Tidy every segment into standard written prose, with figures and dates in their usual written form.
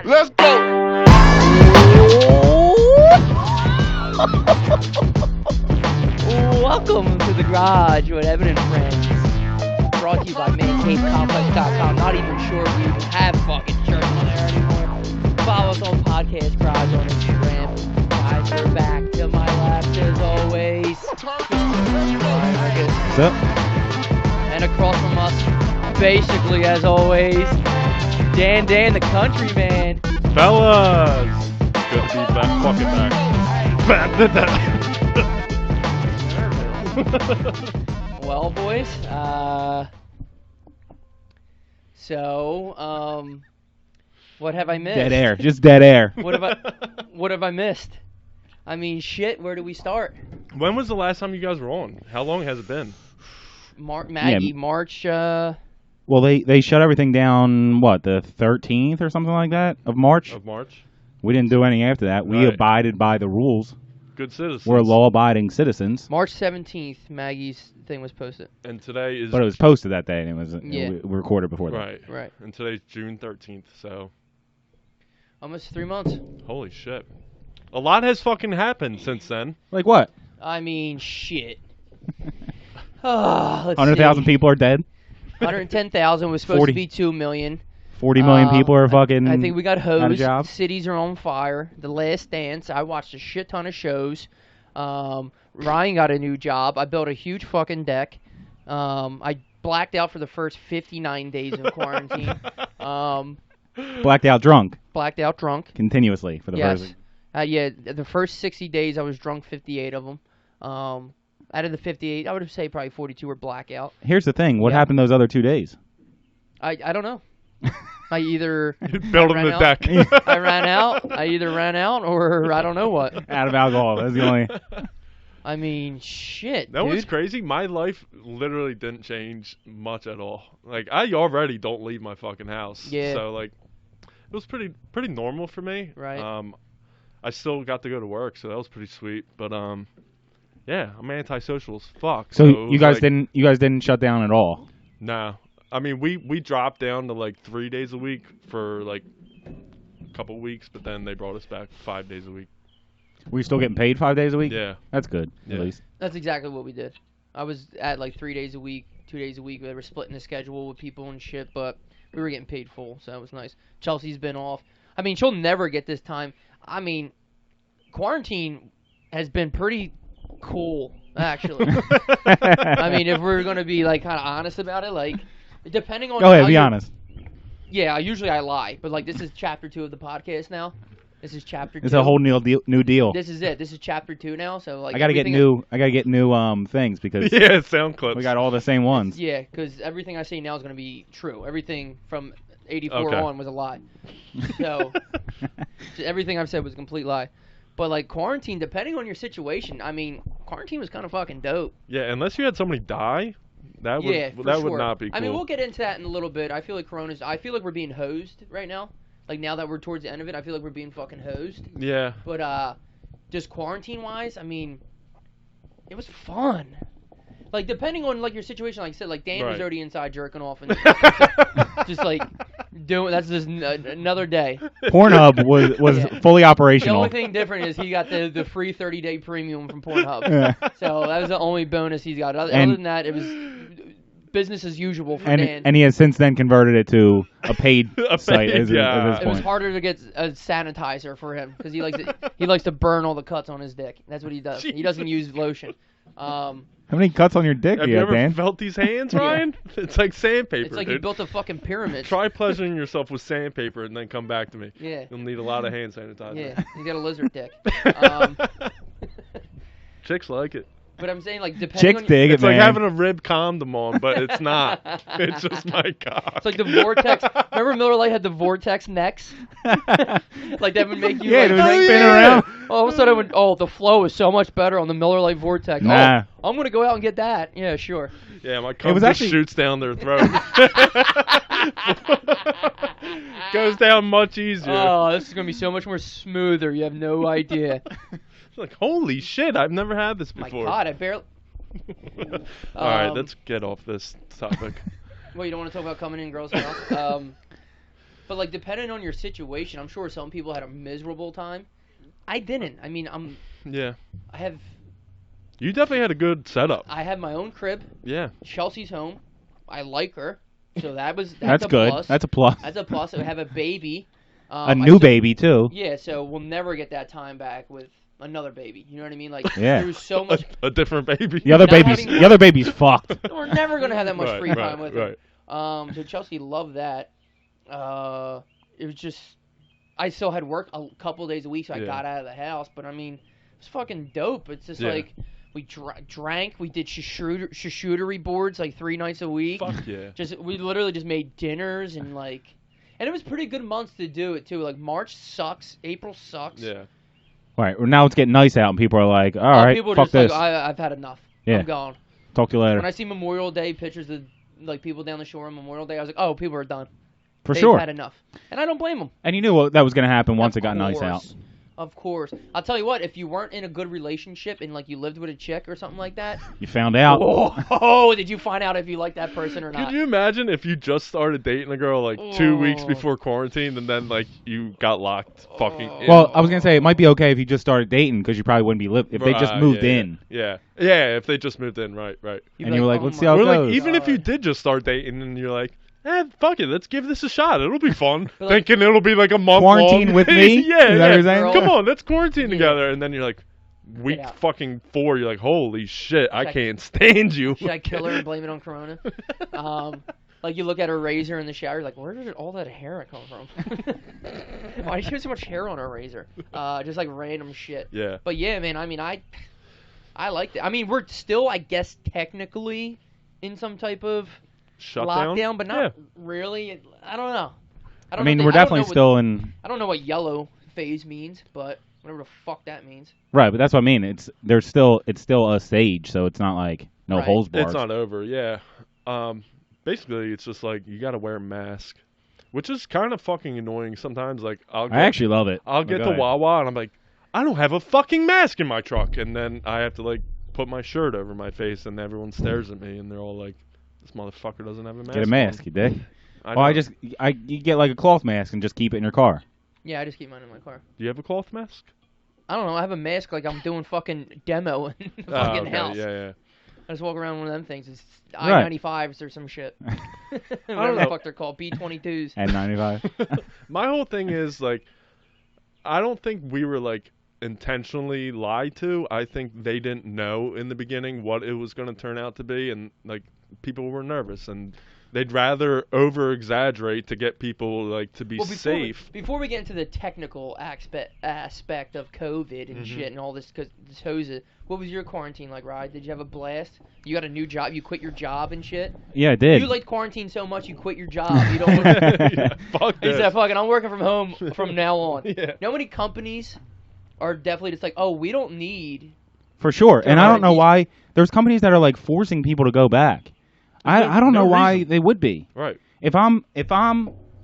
Let's go. Welcome to the garage with Evan and Friends. Brought to you by ManCaveComplex.com. Not even sure if we even have fucking shirts on there anymore. Follow us on Podcast Garage on Instagram. Guys, we're back to my left as always. What's up? And across from us, basically as always, Dan the country man. Fellas, good to be back, fucking back. Well, boys, what have I missed? Dead air. Just dead air. What have I missed? I mean, shit, where do we start? When was the last time you guys were on? How long has it been? March, Well, they shut everything down, what, the 13th or something like that of March? Of March? We didn't do any after that. We Right. abided by the rules. Good citizens. We're law-abiding citizens. March 17th, Maggie's thing was posted. And today is... But it was posted that day, and it was Yeah. we recorded before that. Right. Right. And today's June 13th, so... Almost 3 months. Holy shit. A lot has fucking happened since then. Like what? I mean, shit. Let's 100,000 see. people are dead? 110,000 was supposed 40. to be 2 million. 40 million people are fucking I think we got out of hosed. job? Cities are on fire. The Last Dance. I watched a shit ton of shows. Ryan got a new job. I built a huge fucking deck. I blacked out for the first 59 days of quarantine. Blacked out drunk Blacked out drunk. continuously for the Yes. first... Yeah, the first 60 days I was drunk 58 of them. Out of the 58, I would say probably 42 were blackout. Here's the thing. What Yeah. happened those other 2 days? I don't know. I either Building ran the out. deck. I ran out. I either ran out or I don't know what. Out of alcohol. That's the only... I mean, shit, That dude. was crazy. My life literally didn't change much at all. Like, I already don't leave my fucking house. Yeah. So, like, it was pretty normal for me. Right. I still got to go to work, so that was pretty sweet. But, yeah, I'm antisocial as fuck. So it you was guys like, didn't shut down at all? Nah. I mean, we dropped down to, like, 3 days a week for, like, a couple weeks, but then they brought us back 5 days a week. Were you still getting paid 5 days a week? Yeah. That's good, Yeah. at least. That's exactly what we did. I was at like 3 days a week, 2 days a week. They were splitting the schedule with people and shit, but we were getting paid full, so that was nice. Chelsea's been off. I mean, she'll never get this time. I mean, quarantine has been pretty cool, actually. I mean, if we're gonna be like kind of honest about it, like depending on. Go ahead, how be you- honest. Yeah, usually I lie, but like this is chapter 2 of the podcast now. This is chapter 2. It's a whole new deal. This is it. This is chapter 2 now. So like I gotta get new things because Yeah, sound clips. we got all the same ones. Yeah, because everything I say now is going to be true. Everything from 84 Okay. on was a lie. So everything I've said was a complete lie. But like quarantine, depending on your situation, I mean, quarantine was kind of fucking dope. Yeah, unless you had somebody die, that would Yeah, for that sure. would not be cool. I mean, we'll get into that in a little bit. I feel like I feel like we're being hosed right now. Like now that we're towards the end of it, I feel like we're being fucking hosed. Yeah. But just quarantine wise, I mean, it was fun. Like depending on like your situation, like I said, like Dan was Right. already inside jerking off and just like doing. That's just another day. Pornhub was Yeah. fully The operational. only thing different is he got the free 30-day premium from Pornhub. Yeah. So that was the only bonus he's got. Other And- than that, it was business as usual for Dan. and he has since then converted it to a paid A site paid, at yeah. this it was point. harder to get a sanitizer for him because he likes to burn all the cuts on his dick. That's what he does. He doesn't use lotion. How many cuts on your dick Have do you you have, ever Dan? felt these hands, Ryan? It's like sandpaper, It's like dude. he built a fucking pyramid. Try pleasuring yourself with sandpaper and then come back to me. Yeah. You'll need a lot of hand sanitizer. Yeah, he's got a lizard dick. Chicks like it. But I'm saying, like, depending Chicks on dig it, It's like man. having a rib condom on, but it's not. It's just my cock. It's like the Vortex. Remember Miller Lite had the Vortex necks? Like that would make you Yeah, like it would drink spin beer. around. All of a sudden, the flow is so much better on the Miller Lite Vortex. Nah. Oh, I'm gonna go out and get that. Yeah, sure. Yeah, my cum was just actually- shoots down their throat. Goes down much easier. Oh, this is gonna be so much more smoother. You have no idea. It's like, holy shit, I've never had this My before. God, I barely. All right, Um, let's get off this topic. Well, you don't want to talk about coming in girls' house. But like, depending on your situation, I'm sure some people had a miserable time. I didn't. I mean, Yeah. I have You definitely had a good setup. I have my own crib. Yeah. Chelsea's home. I like her, so that's That's a good. plus. That's a plus. That's a plus. I have a baby. A I new still- baby too. Yeah, so we'll never get that time back with another baby. You know what I mean? Like, Yeah. there was so much. A different baby. The other Not baby's having- the other baby's fucked. We're never gonna have that much Right, free right, time with her. right. So Chelsea loved that. It was just, I still had work a couple days a week, so I Yeah. got out of the house. But I mean, it's fucking dope. It's just Yeah. like we drank, we did charcuterie boards like 3 nights a week. Fuck yeah. We literally just made dinners and like, and it was pretty good months to do it too. Like March sucks, April sucks. Yeah. Right. Well, now it's getting nice out, and people are like, "All right, People are fuck just this. like, I've had enough. Yeah. I'm gone. Talk to you later." When I see Memorial Day pictures of like people down the shore on Memorial Day, I was like, oh, people are done. For They've sure. had enough, and I don't blame them. And you knew what that was going to happen once Of it got nice out. course. Of course. I'll tell you what, if you weren't in a good relationship and like you lived with a chick or something like that, You found out. oh, did you find out if you like that person or not? Could you imagine if you just started dating a girl like 2 weeks Oh. before quarantine and then like you got locked fucking in? Well, I was gonna say it might be okay if you just started dating because you probably wouldn't be if they just Right, moved yeah, in. Yeah. Yeah, if they just moved in, right. You'd be and you were like, oh let's my see how it Or like goes. even if you God. did just start dating and you're like, fuck it, let's give this a shot. It'll be fun. But, like, Thinking it'll be like a month Quarantine long. with me? yeah, Is that what yeah. you're saying? Come on, let's quarantine Yeah. together. And then you're like, week out. fucking 4, you're like, holy shit, I I- can't stand you. Should I kill her and blame it on Corona? Like you look at her razor in the shower, you're like, where did all that hair come from? Why did she have so much hair on her razor? Just like random shit. Yeah. But yeah, man, I mean, I liked it. I mean, we're still, I guess, technically in some type of Shut lockdown, down? but not really. I don't know. I mean, we're definitely still in. I don't know what yellow phase means, but whatever the fuck that means. Right, but that's what I mean. It's still a stage, so it's not like no Right. holes barred. It's not over, yeah. Basically, it's just like you got to wear a mask, which is kind of fucking annoying sometimes. Like I'll I actually love it. I'll But get go to ahead. Wawa and I'm like, I don't have a fucking mask in my truck, and then I have to like put my shirt over my face, and everyone stares at me, and they're all like, "This motherfucker doesn't have a mask." Get a mask, you dick. On. Well, know. you get like a cloth mask and just keep it in your car. Yeah, I just keep mine in my car. Do you have a cloth mask? I don't know. I have a mask like I'm doing fucking demo in the Oh, fucking okay, house. yeah. I just walk around with one of them things. It's Right. I-95s or some shit. Whatever don't the know. fuck they're called. B-22s. N95. My whole thing is like, I don't think we were like intentionally lied to. I think they didn't know in the beginning what it was going to turn out to be, and like people were nervous, and they'd rather over exaggerate to get people like to be Well, safe. Before we get into the technical aspect of COVID and Mhm. shit and all this, because this hoses, what was your quarantine like, Ryan? Did you have a blast? You got a new job? You quit your job and shit? Yeah, it did. You liked quarantine so much you quit your job. You don't. Yeah, fuck He this. said, "Fucking, I'm working from home from now on." Yeah. You know how many companies are definitely just like, "Oh, we don't need." For sure. And I don't know Right. why. There's companies that are like forcing people to go back. I don't no know why reason. they would be. Right. If I'm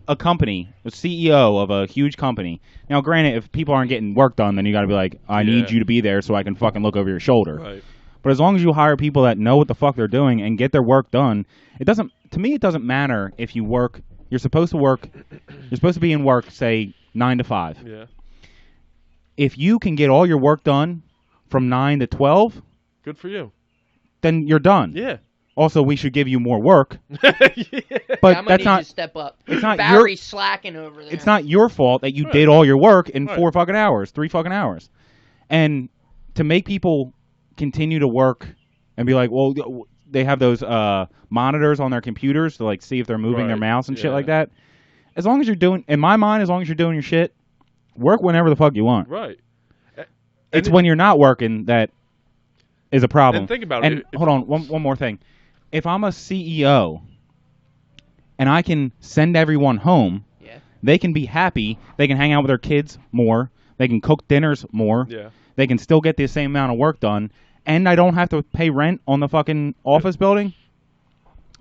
a company, a CEO of a huge company. Now, granted, if people aren't getting work done, then you got to be like, I need Yeah. you to be there so I can fucking look over your shoulder. Right. But as long as you hire people that know what the fuck they're doing and get their work done, it doesn't. To me, it doesn't matter if you work. You're supposed to work. You're supposed to be in work, say 9 to 5. Yeah. If you can get all your work done from 9 to 12, Good for you. then you're done. Yeah. Also, we should give you more work, Yeah. but I might that's need not. you to step up. It's not Barry's slacking over there. It's not your fault that you Right. did all your work in Right. 4 fucking hours, 3 fucking hours, and to make people continue to work and be like, well, they have those monitors on their computers to like see if they're moving their Right. mouse and shit Yeah. like that. As long as you're doing, in my mind, as long as you're doing your shit, work whenever the fuck you want. Right. It's And when you're not working that is a problem. And think about and it. hold on, one more thing. If I'm a CEO and I can send everyone home, Yeah. they can be happy. They can hang out with their kids more. They can cook dinners more. Yeah. They can still get the same amount of work done, and I don't have to pay rent on the fucking office building.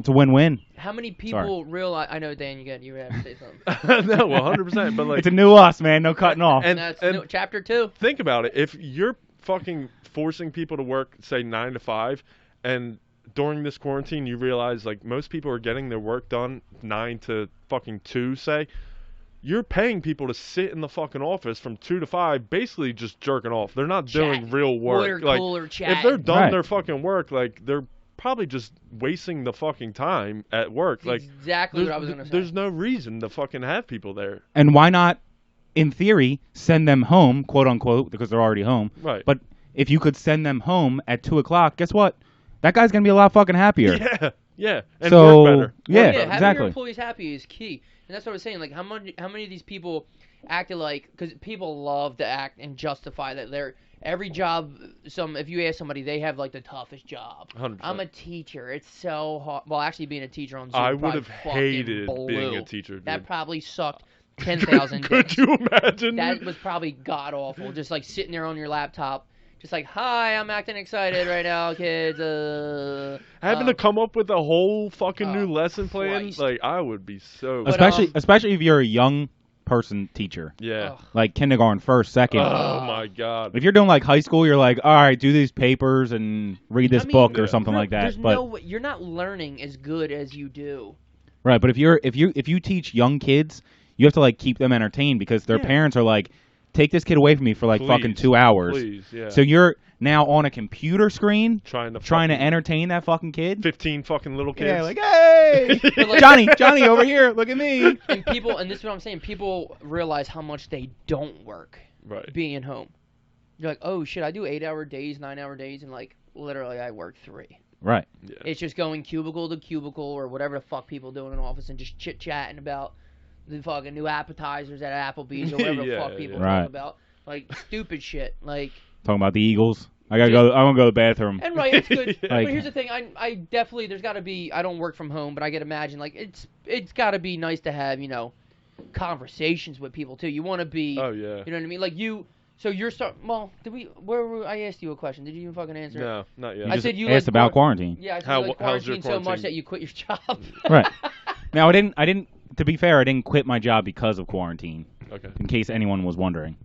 It's a win-win. How many people realize? I know, Dan, you have to say something. No, 100%. But like, It's a new us, man. No cutting off. And- That's and- chapter 2. think about it. If you're fucking forcing people to work, say 9 to 5, and during this quarantine you realize like most people are getting their work done 9 to fucking 2, say, you're paying people to sit in the fucking office from 2 to 5, basically just jerking off. They're not doing Chatting. real work. Water Like, cooler if they're chatting. done Right. their fucking work, like they're probably just wasting the fucking time at work. Like, Exactly what I was there's, gonna say. there's no reason to fucking have people there. And why not, in theory, send them home, quote unquote, because they're already home. Right. But if you could send them home at 2:00, guess what? That guy's gonna be a lot fucking happier. Yeah, yeah, and So, work better. yeah, Work better. having exactly. your employees happy is key, and that's what I was saying. Like, how many of these people acted like? Because people love to act and justify that they're every job. If you ask somebody, they have like the toughest job. 100%. I'm a teacher. It's so hard. Well, actually, being a teacher on Zoom, I probably would have fucking hated blew. being a teacher, dude. That probably sucked 10,000 Could days. you imagine? That dude? was probably god awful. Just like sitting there on your laptop, just like, hi, I'm acting excited right now, kids. Having to come up with a whole fucking new oh, lesson plan, Christ. like I would be so. But, Especially if you're a young person teacher, yeah. Ugh. like kindergarten, first, second. Oh my god. If you're doing like high school, you're like, all right, do these papers and read this I mean, book or Yeah. something like that. There's But no way, you're not learning as good as you do. right, but if you teach young kids, you have to like keep them entertained because their Yeah. parents are like, take this kid away from me for like fucking Please, 2 hours. Please, yeah. So you're now on a computer screen trying to trying to fucking entertain that fucking kid. 15 fucking little kids. Yeah, like, hey, But, like- Johnny over here, look at me. And people, and this is what I'm saying, people realize how much they don't work right. being home. You're like, oh shit, I do 8-hour days, 9-hour days, and like literally I work 3. Right. Yeah. It's just going cubicle to cubicle or whatever the fuck people do in an office and just chit chatting about the fucking new appetizers at Applebee's or whatever the Yeah, fuck people yeah. Right. talk about. Like stupid shit. Like, Talking about the Eagles. I gotta go. I want to go to the bathroom. and right, it's good. Yeah. But Like- here's the thing, I definitely, there's gotta be, I don't work from home, but I can imagine, like, it's gotta be nice to have, conversations with people too. You wanna be, Oh yeah. you know what I mean? Like so you're well, I asked you a question. Did you even fucking answer it? No, not yet. I just said you asked like about quarantine. Yeah, I said How- you like how's your quarantine so much quarantine? that you quit your job. Right. Now I didn't. To be fair, I didn't quit my job because of quarantine. Okay. In case anyone was wondering,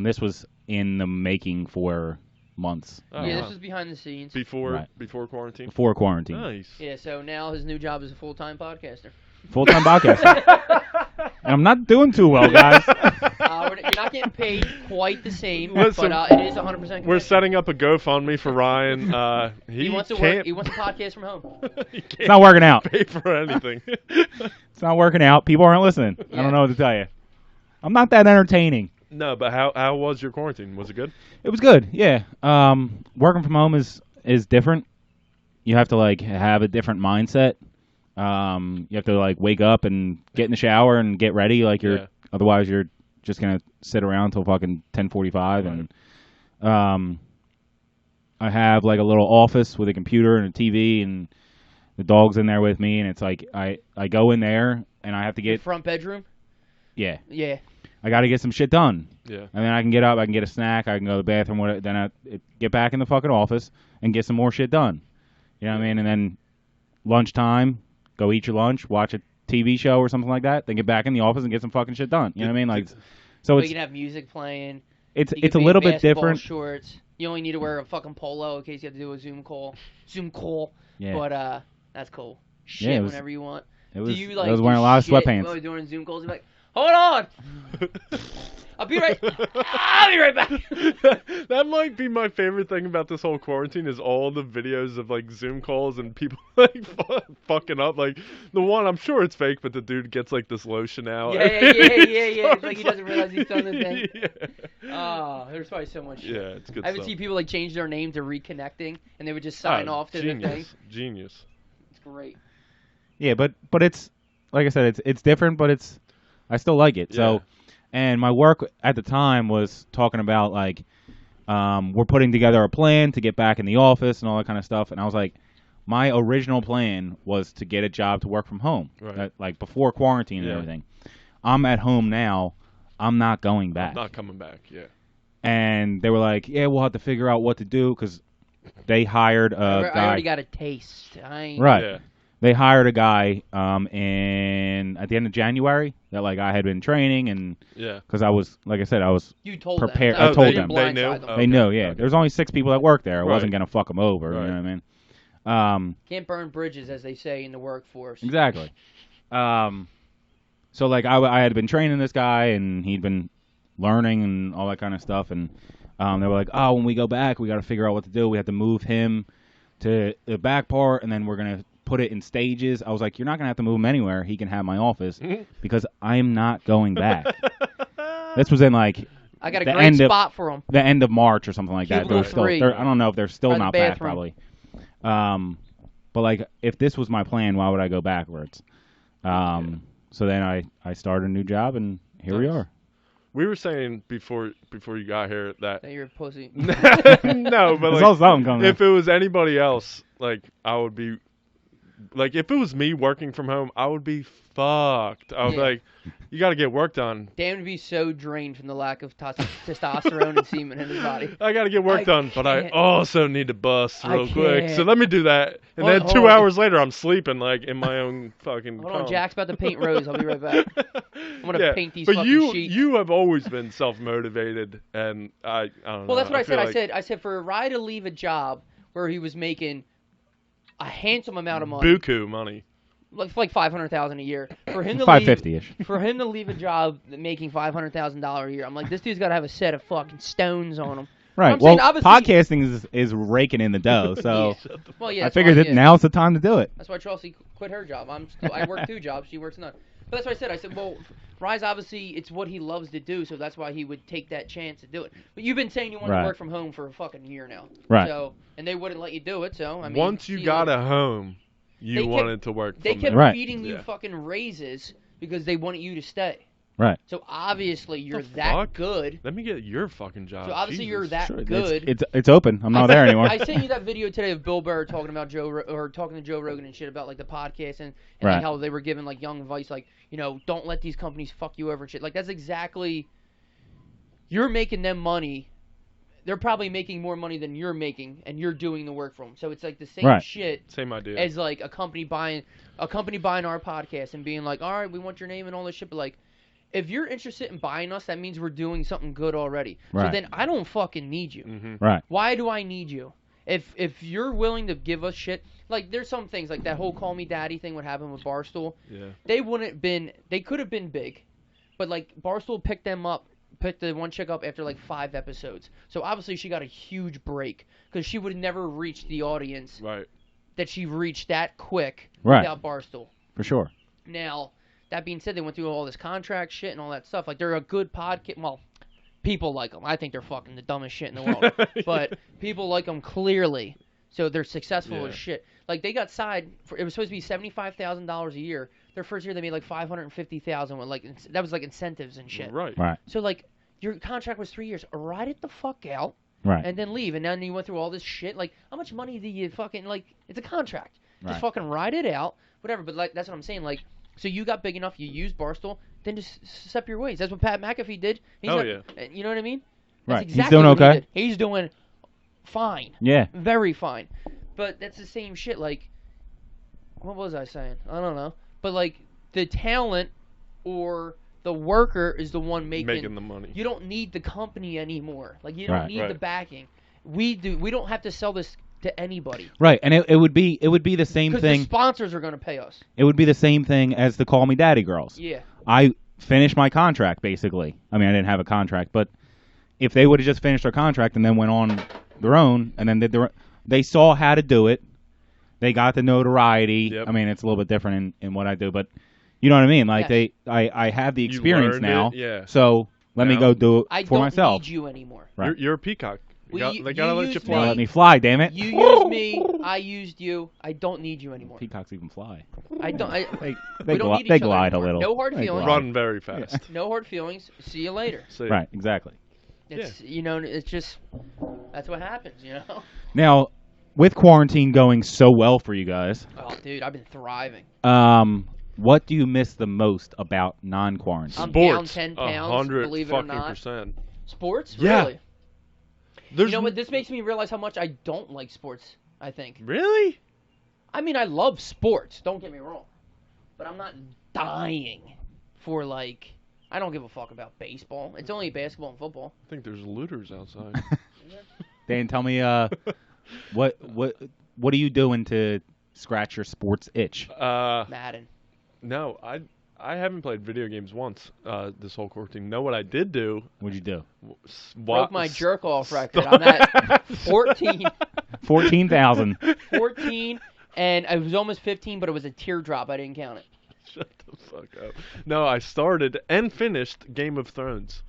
this was in the making for months Oh, Yeah, wow. this was behind the scenes. Before Right. before quarantine. before quarantine. Nice. Yeah, so now his new job is a full-time podcaster. Full-time podcaster. And I'm not doing too well, guys. You're not getting paid quite the same, Listen, but it is 100% commission. We're setting up a GoFundMe for Ryan. He wants to can't, work. He wants a podcast from home. he can't It's not working out. pay for anything. It's not working out. People aren't listening. I Yeah. don't know what to tell you. I'm not that entertaining. No, but how was your quarantine? Was it good? It was good. Yeah. Working from home is different. You have to like have a different mindset. You have to like wake up and get in the shower and get ready. Like otherwise you're just gonna sit around until fucking 10:45. Right. And I have like a little office with a computer and a TV and the dog's in there with me. And it's like I go in there and I have to Your get front bedroom. yeah. Yeah. I got to get some shit done. Yeah. And then I can get up, I can get a snack, I can go to the bathroom, whatever, then I get back in the fucking office and get some more shit done. You know what I mean? And then lunchtime, go eat your lunch, watch a TV show or something like that, then get back in the office and get some fucking shit done. You know what I mean? Like, so You it's can have music playing. it's You it's a can be in little bit basketball different. Shorts. You only need to wear a fucking polo in case you have to do a Zoom call. Yeah, But that's cool. Shit, it was- whenever you want. it was. Do you like? I was wearing a lot of shit sweatpants. while you're doing Zoom calls. You're like, hold on. I'll be right back. That might be my favorite thing about this whole quarantine is all the videos of like Zoom calls and people like fucking up. Like the one, I'm sure it's fake, but the dude gets like this lotion out. Yeah. It's like he doesn't realize he's done the thing. Yeah. Oh, there's probably so much shit. Yeah, it's good I would stuff. see people like change their name to reconnecting, and they would just sign off to the thing. Genius. Genius. It's great. Yeah, but it's like I said, it's different, but I still like it. Yeah. So, and my work at the time was talking about like we're putting together a plan to get back in the office and all that kind of stuff. And I was like, my original plan was to get a job to work from home, Right. like before quarantine and Yeah. everything. I'm at home now. I'm not going back. Not coming back. Yeah. And they were like, yeah, we'll have to figure out what to do because they hired a I guy. already got a taste. I ain't, Right. Yeah. They hired a guy at the end of January that like I had been training and Yeah. because I was like I said I was You told Prepared- them. I told you them. didn't They knew? blindside them. Okay. they know yeah. Okay. There's only 6 people that work there. I Right. wasn't gonna fuck them over. Right. You know what I mean? Can't burn bridges, as they say in the workforce. Exactly. So like I had been training this guy and he'd been learning and all that kind of stuff and they were like, oh, when we go back, we got to figure out what to do. We have to move him to the back part and then we're gonna put it in stages. I was like, you're not gonna have to move him anywhere. He can have my office because I'm not going back. This was in like I got a the great end of- spot for them. the end of March or something like that. Cubicle They're still, 3. I don't know if they're still By the not back bathroom. probably. But like if this was my plan, why would I go backwards? So then I started a new job and here we Nice. are. We were saying before you got here that That you're a pussy. no, but There's like, all something coming. if it was anybody else, like I would be, like if it was me working from home, I would be fucked. I was Yeah. like, you got to get work done. Dan would be so drained from the lack of testosterone and semen in his body. I got to get work I done, but I can't. also need to bust I real quick. So can't. let me do that. And Hold- then hold 2 on. hours later, I'm sleeping like in my own fucking. Hold on, cum. Jack's about to paint Rose. I'll be right back. I'm gonna paint these but fucking you sheets. you have always been self motivated, and I don't know. Well, that's what I feel said. like I said for Rye to leave a job where he was making a handsome amount of money, buku money. like $500,000 a year, for him to $550-ish. for him to leave a job making $500,000 a year. I'm like, this dude's got to have a set of fucking stones on him. Right. I'm Well, saying, obviously- podcasting is raking in the dough. So Well, yeah, I that's figured why, that yeah. now's the time to do it. That's why Chelsea quit her job. I work 2 jobs. She works none. But that's what I said. I said, well, Rise obviously it's what he loves to do, so that's why he would take that chance to do it. But you've been saying you want Right. to work from home for a fucking year now. Right. So and they wouldn't let you do it. So I mean, Once you see got later. a home, They you kept- wanted to work. They from kept there. Right. feeding you Yeah. fucking raises because they wanted you to stay. Right. So obviously you're The that fuck? good. Let me get your fucking job. So obviously you're Jesus. that Sure, good. It's open. I'm not there anymore. I sent you that video today of Bill Burr talking about talking to Joe Rogan and shit about like the podcast and Right. like how they were giving like young advice like, you know, don't let these companies fuck you over and shit. Like that's exactly, you're making them money. They're probably making more money than you're making, and you're doing the work for them. So it's like the same Right. shit Same idea. as like a company buying our podcast and being like, all right, we want your name and all this shit, but like, if you're interested in buying us, that means we're doing something good already. So Right. then I don't fucking need you. hmm Right. Why do I need you? If you're willing to give us shit, like there's some things like that whole call me daddy thing. What happened with Barstool? Yeah. They could have been big, but like Barstool picked the one chick up after like 5 episodes. So obviously she got a huge break because she would have never reached the audience Right. that she reached that quick Right. without Barstool. For sure. Now, that being said, they went through all this contract shit and all that stuff. Like, they're a good podcast. Well, people like them. I think they're fucking the dumbest shit in the world. But people like them clearly. So they're successful Yeah. as shit. Like, they got signed. It was supposed to be $75,000 a year. Their first year, they made like $550,000 with like that was like incentives and shit. Right. Right. So like, your contract was 3 years. Ride it the fuck out Right. and then leave. And then you went through all this shit. Like, how much money do you fucking like? It's a contract. Just Right. fucking ride it out, whatever. But like, that's what I'm saying. Like, so you got big enough, you used Barstool, then just step your ways. That's what Pat McAfee did. He's Oh, not- yeah. You know what I mean? That's Right. He's exactly doing what okay. He did. He's doing fine, Yeah. very fine. But that's the same shit. Like, what was I saying? I don't know. But like, the talent or the worker is the one Making the money. You don't need the company anymore. Like, you don't Right. need the Right. backing. We do. We don't have to sell this to anybody Right. And it would be the same because the thing. sponsors are going to pay us. It would be the same thing as the Call Me Daddy girls. Yeah. I finished my contract basically. I mean, I didn't have a contract, but if they would have just finished their contract and then went on their own and then they saw how to do it, they got the notoriety. Yep. I mean, it's a little bit different in what I do, but you know what I mean? Like Yes. I have the You experience learned now. it, yeah. So let me Now- go do it I for don't myself. need you anymore. Right. You're a peacock. Well, They you gotta let you used Now fly. let me fly, damn it. You used me. I used you. I don't need you anymore. Peacocks even fly. I don't. They we don't need each they other glide a anymore. little. No hard They feelings. glide. Run very fast. No hard feelings. See you later. See. Right, exactly. It's you know, it's just that's what happens, you know. Now, with quarantine going so well for you guys, Oh, dude, I've been thriving. what do you miss the most about non-quarantine? I'm down Sports, 10 pounds, 100 believe it or fucking not. percent. Sports, Yeah. really? There's You know what? This makes me realize how much I don't like sports. I think. Really? I mean, I love sports. Don't get me wrong, but I'm not dying for like. I don't give a fuck about baseball. It's only basketball and football. I think there's looters outside. Dan, tell me, what are you doing to scratch your sports itch? Madden. No, I haven't played video games once this whole quarantine. Know what I did do? What'd you do? Broke my jerk off record. I'm at 14. 14,000. 14, and it was almost 15, but it was a teardrop. I didn't count it. Shut the fuck up. No, I started and finished Game of Thrones.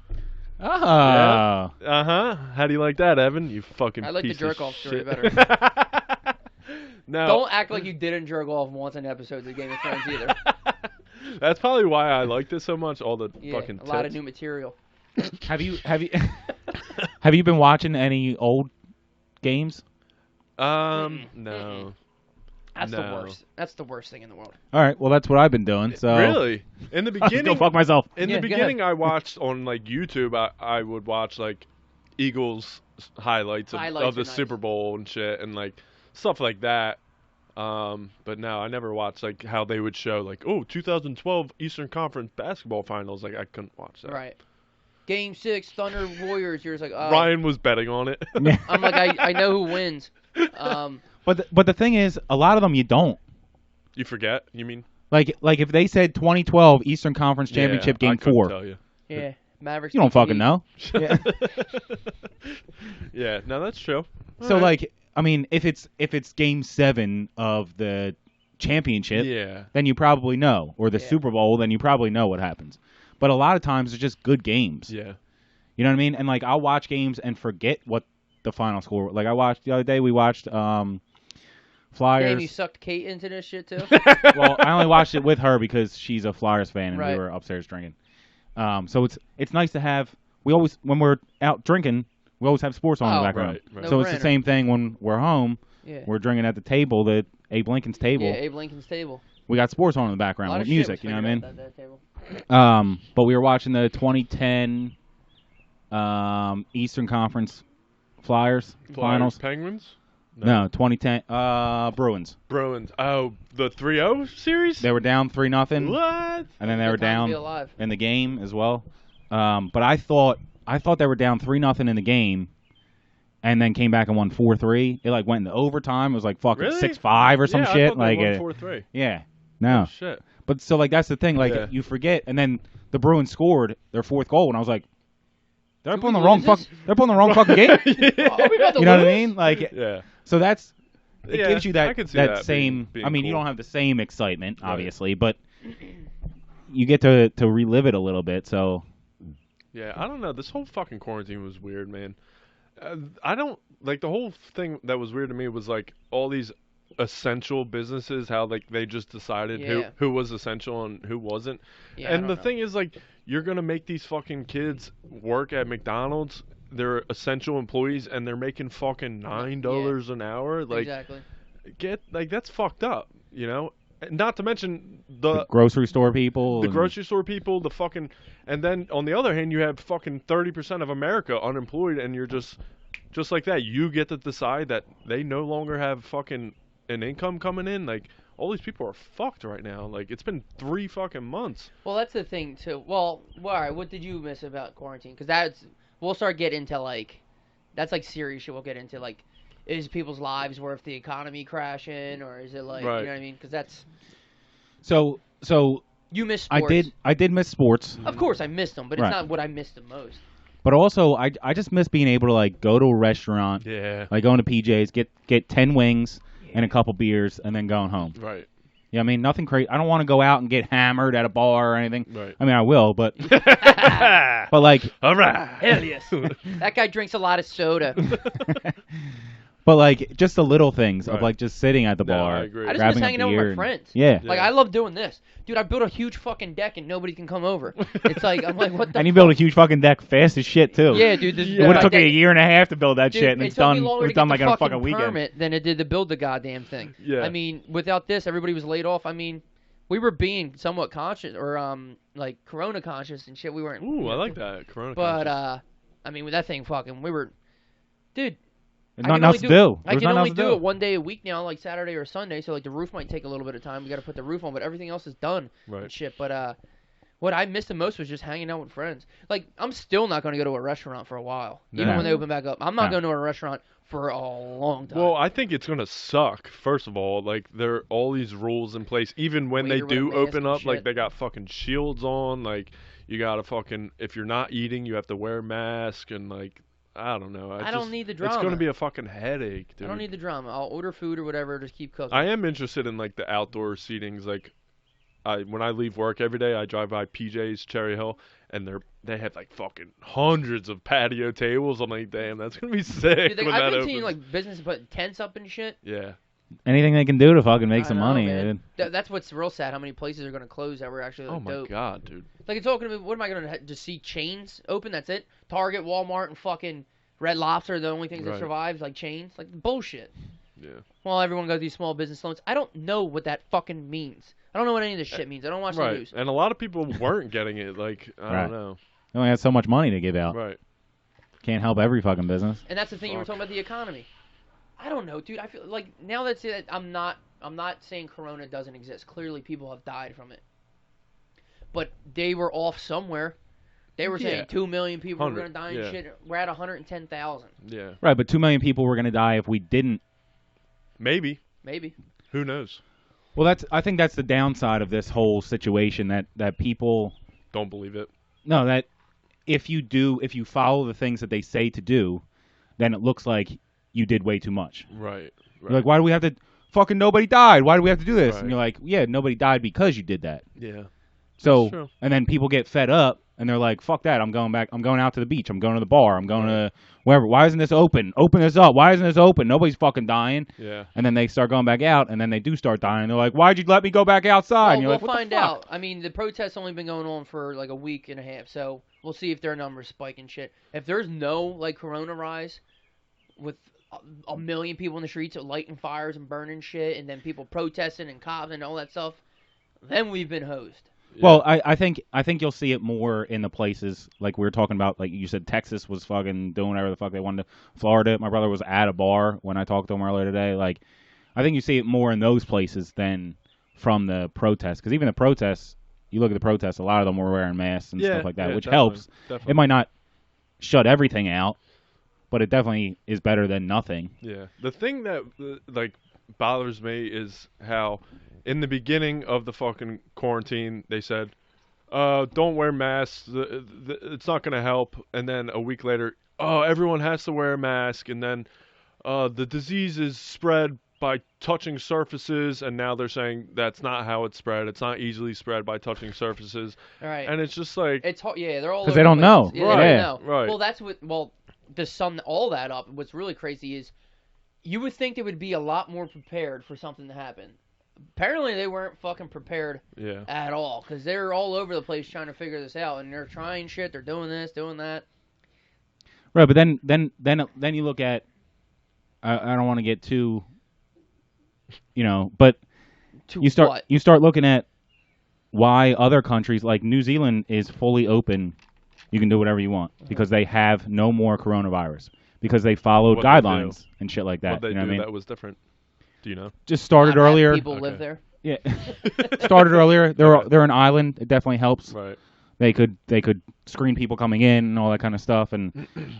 Oh. Uh-huh. How do you like that, Evan? You fucking I like the piece jerk of off story shit. better. No. Don't act like you didn't jerk off once in episodes of Game of Thrones either. That's probably why I liked it so much. All the Yeah, fucking a lot of tits. new material. Have you have you been watching any old games? No. That's the No. worst. That's the worst thing in the world. All right, well that's what I've been doing. So Really? In the I'll just go beginning, fuck myself. in Yeah, the go beginning, I watched on like YouTube. I would watch like Eagles highlights of Highlights the are nice. Super Bowl and shit, and like stuff like that. But no, I never watched like how they would show like 2012 Eastern Conference basketball finals. Like I couldn't watch that. Right. Game 6, Thunder Warriors. You're just like, oh. Ryan was betting on it. I'm like, I know who wins. But the thing is, a lot of them you don't. You forget? You mean? Like if they said 2012 Eastern Conference Championship Yeah, I Game couldn't 4, Tell you. Yeah, Mavericks. you don't beat fucking Heat. know. Yeah. Yeah, no, that's true. So Alright. like, I mean, if it's Game 7 of the championship, Yeah. then you probably know, or the Yeah. Super Bowl, then you probably know what happens. But a lot of times it's just good games. Yeah. You know what I mean? And like I'll watch games and forget what the final score. Like I watched the other day, we watched Flyers. Damn, you sucked Kate into this shit too. Well, I only watched it with her because she's a Flyers fan and Right. we were upstairs drinking. So it's nice to have. We always when we're out drinking, we always have sports on in Oh, the background. Right. No So it's the brainer. same thing when we're home. Yeah. We're drinking at the table, the Abe Lincoln's table. Yeah, Abe Lincoln's table. We got sports on in the A background lot with of shit music. was You know what I figured mean? out at that table. But we were watching the 2010 Eastern Conference Flyers finals. Penguins? No, 2010 Bruins. Bruins. Oh, the 3-0 series? They were down 3-0, What? and then they were Good time to be down alive. in the game as well. But I thought they were down 3-0 in the game, and then came back and won 4-3. It like went into overtime. It was like fucking Really? 6-5 or some yeah, shit. I thought Like they won 4-3. yeah, no. Oh, shit. But so like that's the thing. Like Yeah. you forget, and then the Bruins scored their fourth goal, and I was like, they're Did playing we the wrong lose fuck. this? They're playing the wrong fucking game. Oh, we about to You know what I lose? mean? Like Yeah. so that's it Yeah, gives you I that could see that that same. being I mean, you cool. don't have the same excitement, Right. obviously, but you get to relive it a little bit. So Yeah, I don't know. This whole fucking quarantine was weird, man. I don't like the whole thing that was weird to me was like all these essential businesses, how like they just decided Yeah. who was essential and who wasn't. Yeah, I And don't the know. thing is, like, you're gonna make these fucking kids work at McDonald's. They're essential employees, and they're making fucking $9 an hour. Like, exactly. that's fucked up, you know. And not to mention the grocery store people, the and- grocery store people, the fucking, and then on the other hand, you have fucking 30% of America unemployed, and you're just like that. You get to decide that they no longer have fucking an income coming in. Like, all these people are fucked right now. Like, it's been 3 fucking months. Well, that's the thing too. Well, all right. What did you miss about quarantine? Because we'll start getting into like, that's like serious shit. We'll get into like, is people's lives worth the economy crashing, or is it like, Right. you know what I mean? Because that's So you miss sports. I did miss sports, Of course, I missed them, but Right. it's not what I missed the most. but also I just miss being able to like go to a restaurant, Yeah. like going to PJ's, get 10 wings and a couple beers, and then going home. Right. Yeah, I mean nothing crazy. I don't want to go out and get hammered at a bar or anything. Right. I mean I will, but but like All right. Hell yes. That guy drinks a lot of soda. But like just the little things of Right. like just sitting at the No, bar, I agree. I just grabbing miss a hanging out with beer my and- friends. Yeah. Like, Yeah. I love doing this. Dude, I built a huge fucking deck and nobody can come over. It's like, I'm like, what the And you fuck? build a huge fucking deck fast as shit too. Yeah, dude. It would have took my you a deck- year and a half to build that Dude, shit, and it it's took me done. It longer was to done get like the in a fucking fucking weekend. permit than it did to build the goddamn thing. Yeah. I mean, without this, everybody was laid off. I mean, we were being somewhat conscious, or like Corona conscious and shit. We weren't. Ooh, I like that. Corona. But conscious. I mean, with that thing, fucking, we were, dude. There's I can nothing else only to do. I There's can nothing only else to do it one day a week now, like Saturday or Sunday. So like the roof might take a little bit of time. We got to put the roof on, but everything else is done and Right. shit. But what I missed the most was just hanging out with friends. Like, I'm still not going to go to a restaurant for a while, even No. when they open back up. I'm not No. going to a restaurant for a long time. Well, I think it's gonna suck. First of all, like there are all these rules in place. Even when they Waiter with a do mask open and up, like shit. they got fucking shields on. Like you gotta fucking if you're not eating, you have to wear a mask and like I don't know. I don't need the It's drama. gonna be a fucking headache, dude. I don't need the drama. I'll order food or whatever. Just keep cooking. I am interested in like the outdoor seatings. Like, when I leave work every day, I drive by PJ's Cherry Hill, and they have like fucking hundreds of patio tables. I'm like, damn, that's gonna be sick Dude, when I've that been opens. seeing like businesses putting tents up and shit. Yeah, Anything they can do to fucking make I some know, money, man. dude. That's what's real sad. How many places are going to close that were actually like, oh my dope. god, dude. Like, it's all going to be. What am I going to just see chains open? That's it. Target, Walmart, and fucking Red Lobster are the only things that Right. survives. Like chains, like bullshit. Yeah. Well, everyone got these small business loans. I don't know what that fucking means. I don't know what any of this shit means. I don't watch the Right, news. and a lot of people weren't getting it. Like, I Right. don't know. They only have so much money to give out. Right. Can't help every fucking business. And that's the thing you were Fuck. talking about, the economy. I don't know, dude. I feel like now that's it. I'm not saying Corona doesn't exist. Clearly, people have died from it. But they were off somewhere. They were saying Yeah. 2 million people were 100, going to die and yeah. shit. We're at 110,000. Yeah. Right, but 2 million people were going to die if we didn't. Maybe. Maybe. Who knows? Well, I think that's the downside of this whole situation that people Don't believe it. no that if you follow the things that they say to do, then it looks like you did way too much. Right. You're like, why do we have to fucking nobody died? Why do we have to do this? Right. And you're like, yeah, nobody died because you did that. Yeah. So true. and then people get fed up and they're like, fuck that, I'm going back. I'm going out to the beach. I'm going to the bar. I'm going to wherever. Why isn't this open? Open this up. Why isn't this open? Nobody's fucking dying. Yeah. And then they start going back out, and then they do start dying. And they're like, why'd you let me go back outside? Well, and you're we'll like, what find the fuck? out. I mean, the protest's only been going on for like a week and a half, so we'll see if their numbers spike and shit. If there's no like Corona rise with a million people in the streets lighting fires and burning shit, and then people protesting and cops and all that stuff, then we've been hosed. Well, I think you'll see it more in the places like we were talking about. Like you said, Texas was fucking doing whatever the fuck they wanted. Florida, my brother was at a bar when I talked to him earlier today. Like, I think you see it more in those places than from the protests. Because even the protests, you look at the protests, a lot of them were wearing masks and stuff like that, which helps. Definitely. It might not shut everything out, but it definitely is better than nothing. Yeah. The thing that like bothers me is how in the beginning of the fucking quarantine they said, don't wear masks. It's not going to help. And then a week later, oh, everyone has to wear a mask. And then the disease is spread by touching surfaces. And now they're saying that's not how it's spread. It's not easily spread by touching surfaces. All right. And it's just like, It's hard. Yeah, they're all 'Cause over they the don't know. place. Yeah, Right, they yeah. don't know. right. Well, that's what. Well, to sum all that up, what's really crazy is you would think they would be a lot more prepared for something to happen. Apparently, they weren't fucking prepared yeah. at all because they're all over the place trying to figure this out, and they're trying shit. They're doing this, doing that. Right, but then you look at. I don't want to get too. But To you start what? you start looking at why other countries like New Zealand is fully open. You can do whatever you want because they have no more coronavirus because they followed What'd they guidelines and shit like that. What they You know do what I mean? that was different. Do you know? Just started Not that earlier. People Okay. live there. Yeah, started earlier. They're an island. It definitely helps. Right. They could screen people coming in and all that kind of stuff. And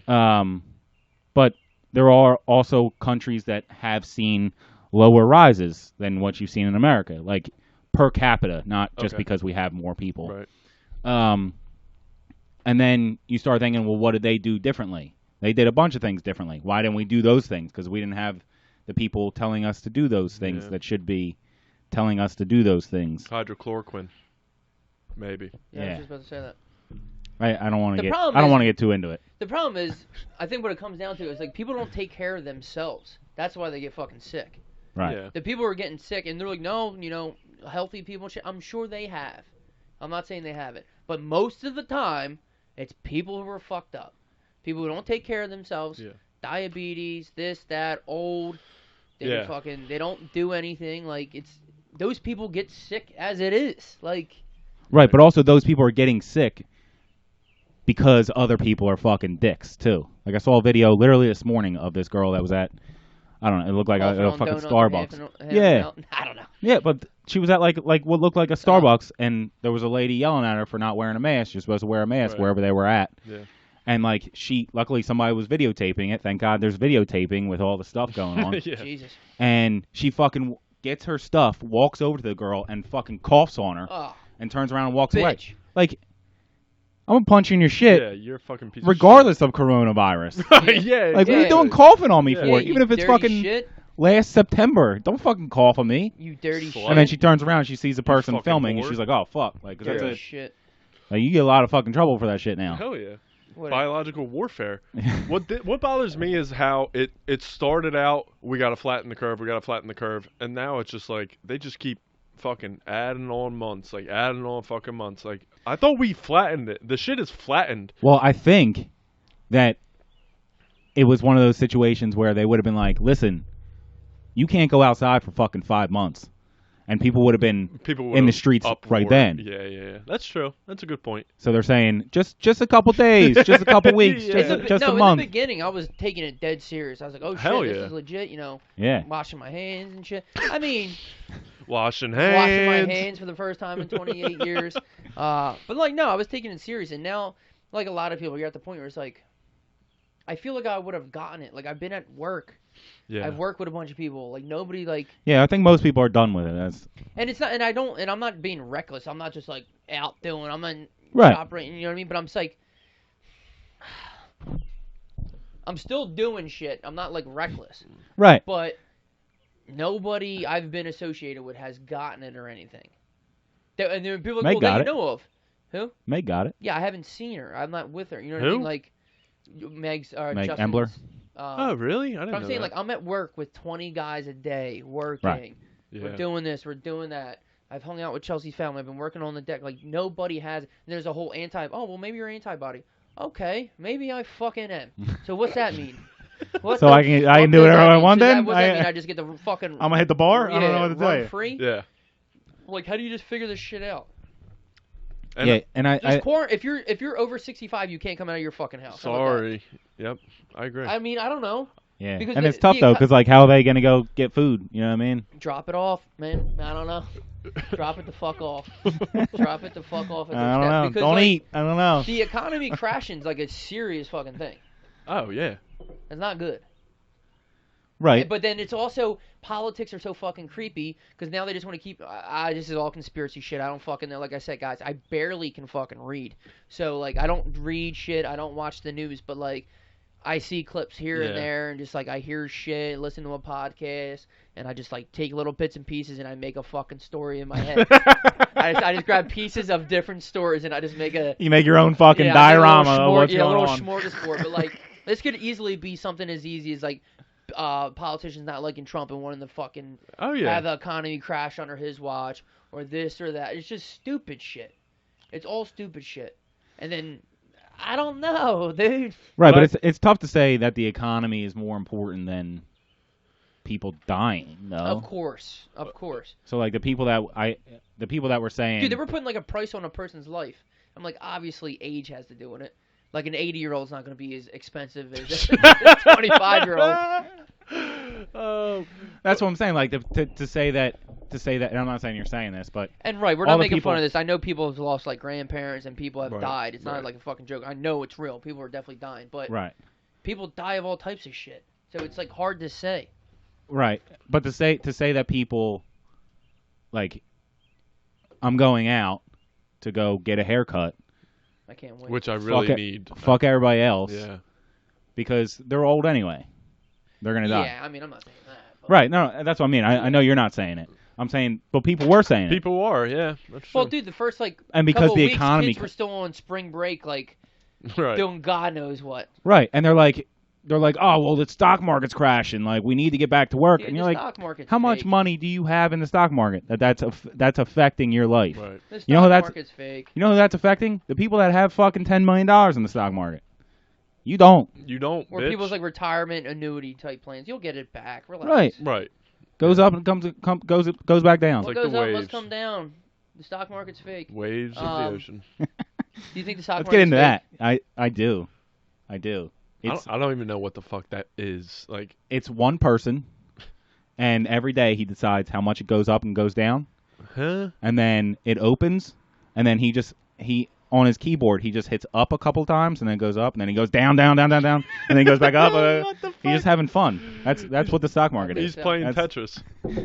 but there are also countries that have seen lower rises than what you've seen in America, like per capita, not just Okay. because we have more people. Right. And then you start thinking, well, what did they do differently? They did a bunch of things differently. Why didn't we do those things? Because we didn't have the people telling us to do those things Yeah. that should be telling us to do those things. Hydrochloroquine. Maybe. Yeah, I Yeah. was just about to say that. I don't want to The get. problem I don't is- want to get too into it. The problem is, I think what it comes down to is like people don't take care of themselves. That's why they get fucking sick. Right. Yeah. The people who are getting sick, and they're like, no, healthy people and shit. I'm sure they have. I'm not saying they haven't, but most of the time, it's people who are fucked up. People who don't take care of themselves. Yeah. Diabetes, this, that, old. They they don't do anything. Like those people get sick as it is. Like. Right, but also those people are getting sick because other people are fucking dicks too. Like I saw a video literally this morning of this girl that was at, I don't know, it looked like a fucking Starbucks. Yeah. I don't know. Yeah, but she was at like what looked like a Starbucks, and there was a lady yelling at her for not wearing a mask. You're supposed to wear a mask wherever they were at. Yeah. And like luckily somebody was videotaping it. Thank God there's videotaping with all the stuff going on. Yeah. Jesus. And she fucking gets her stuff, walks over to the girl, and fucking coughs on her, Oh, and turns around and walks away. bitch. Like, I'm gonna punch you in your shit. Yeah, you're a fucking piece Regardless of coronavirus. of shit. yeah. Like, what are you Yeah. doing coughing on me Yeah. for? Yeah, Even you if it's dirty fucking shit. last September. Don't fucking cough on me. You dirty Slut. shit. And then she turns around and she sees the person fucking filming, and whore. she's like, oh, fuck. Like, 'cause that's Dirty it. shit. Like, you get a lot of fucking trouble for that shit now. Hell yeah. Whatever. Biological warfare. What bothers me is how it started out, we got to flatten the curve, and now it's just like they just keep fucking adding on months, like adding on fucking months. Like I thought we flattened it. The shit is flattened. Well, I think that it was one of those situations where they would have been like, listen, you can't go outside for fucking 5 months. And people would have been People in the would've streets uproar. right then. Yeah. That's true. That's a good point. So they're saying, just a couple days, just a couple weeks, Yeah. just a in month. the beginning, I was taking it dead serious. I was like, oh, shit, Hell this yeah. is legit, Yeah. washing my hands and shit. I mean, Washing hands. washing my hands for the first time in 28 years. But, like, no, I was taking it serious. And now, like a lot of people, you're at the point where it's like, I feel like I would have gotten it. Like, I've been at work. Yeah. I've worked with a bunch of people. Like, nobody, like... Yeah, I think most people are done with it. And it's not... And I don't... And I'm not being reckless. I'm not just, like, out doing... I'm not Right. operating, you know what I mean? But I'm just like... I'm still doing shit. I'm not, like, reckless. Right. But nobody I've been associated with has gotten it or anything. And there are people Meg that got you it. know of. Who? Meg got it. Yeah, I haven't seen her. I'm not with her. You know what Who? I mean? Like, Meg's... Meg Justin's, Embler? Oh, really? I didn't But I'm know saying, that. like, I'm at work with 20 guys a day working. Right. Yeah. We're doing this. We're doing that. I've hung out with Chelsea's family. I've been working on the deck. Like, nobody has... There's a whole oh, well, maybe you're antibody. Okay, maybe I fucking am. So what's that mean? What So the I can fuck do does whatever that I mean? want So then? What does that mean? I just get the fucking... I'm gonna hit the bar? I don't know what to tell run you. free? Yeah. Like, how do you just figure this shit out? And Yeah, and I If you're over 65, you can't come out of your fucking house. How about that? Sorry. Yep. I agree. I mean, I don't know. yeah, because and the- it's tough the though, eco- because like, how are they gonna go get food? You know what I mean? Drop it off, man. I don't know. Drop it the fuck off. Drop it the fuck off. At I don't their know. step. Because, Don't like, eat. I don't know. The economy crashing's like a serious fucking thing. Oh, yeah. It's not good. Right. But then it's also politics are so fucking creepy because now they just want to keep. This is all conspiracy shit. I don't fucking know. Like I said, guys, I barely can fucking read. So like, I don't read shit. I don't watch the news. But like, I see clips here and Yeah. there, and just like I hear shit, listen to a podcast, and I just like take little bits and pieces, and I make a fucking story in my head. I just grab pieces of different stories, and I just make a You make your own fucking yeah, I make a little diorama of what's a going little on. smorgasbord. But like, this could easily be something as easy as like. Politicians not liking Trump and wanting to fucking Oh, yeah. have the economy crash under his watch, or this or that. It's just stupid shit. It's all stupid shit. And then I don't know, dude. Right, but But- it's tough to say that the economy is more important than people dying, though. Of course. So like the people that were saying, Dude, they were putting like a price on a person's life. I'm like, obviously age has to do with it. Like an 80-year-old's not going to be as expensive as a 25-year-old. Oh, that's what I'm saying. Like to say that, and I'm not saying you're saying this, but And right, we're All not the making people- fun of this. I know people have lost like grandparents and people have Right, died. It's not right. like a fucking joke. I know it's real. People are definitely dying, but right, people die of all types of shit. So it's like hard to say. right. But to say that people, like, I'm going out to go get a haircut, I can't wait. which I really Fuck it. need. fuck everybody else, Yeah. because they're old anyway. They're gonna die. Yeah, I mean, I'm not saying that. But Right, no, that's what I mean. I know you're not saying it, I'm saying, but people were saying it. People are, yeah. That's Well, true. dude, the first And because couple the weeks, economy, kids were still on spring break, like right. doing God knows what. right? And they're like, oh, well, the stock market's crashing. Like, we need to get back to work. Dude, And the you're like, stock market's how much fake. money do you have in the stock market that's affecting your life? Right. The stock You know who that's- market's fake. You know who that's affecting? The people that have fucking $10 million in the stock market. You don't. You don't, Or bitch. people's like retirement annuity type plans. You'll get it back. Relax. Right. Right. Goes up and goes back down. What like goes the up waves. must come down. The stock market's fake. Waves of the ocean. Do you think the stock Let's market's get into fake? that. I do. I don't even know what the fuck that is. Like, It's one person, and every day he decides how much it goes up and goes down, huh? and then it opens, and then he on his keyboard he just hits up a couple times, and then goes up, and then he goes down, and then he goes back up. What the He's just having fun. That's what the stock market He's is. playing That's- Tetris.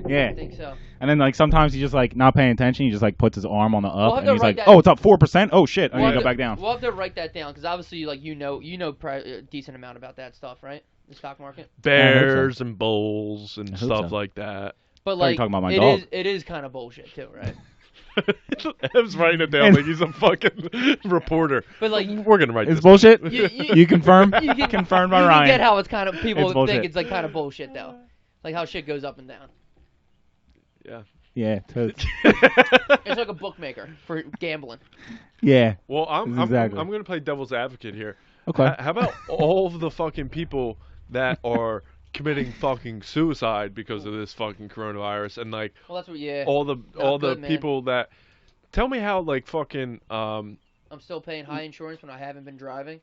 Yeah. I think so. And then like sometimes he's just like not paying attention. He just like puts his arm on the We'll up, have and to he's write like, that- "Oh, it's up 4%. Oh shit! I'm We'll gonna have go to- back down." We'll have to write that down because obviously, like a decent amount about that stuff, right? The stock market. Bears and bulls and I hope stuff so. like that. But you're like, talking about my dog. it is kind of bullshit too, right? Ev's writing it down like he's a fucking reporter. But like, We're gonna write It's this. bullshit. You- You confirm? you get, Confirmed by you Ryan. get how it's kind of people It's bullshit. think it's like kind of bullshit though, like how shit goes up and down. Yeah. Yeah. It's like a bookmaker for gambling. Yeah. Well, I'm Exactly. I'm gonna play devil's advocate here. Okay. How about all of the fucking people that are committing fucking suicide because of this fucking coronavirus, and like Well, that's what. Yeah. all the good, man. people that tell me how like fucking I'm still paying high insurance when I haven't been driving.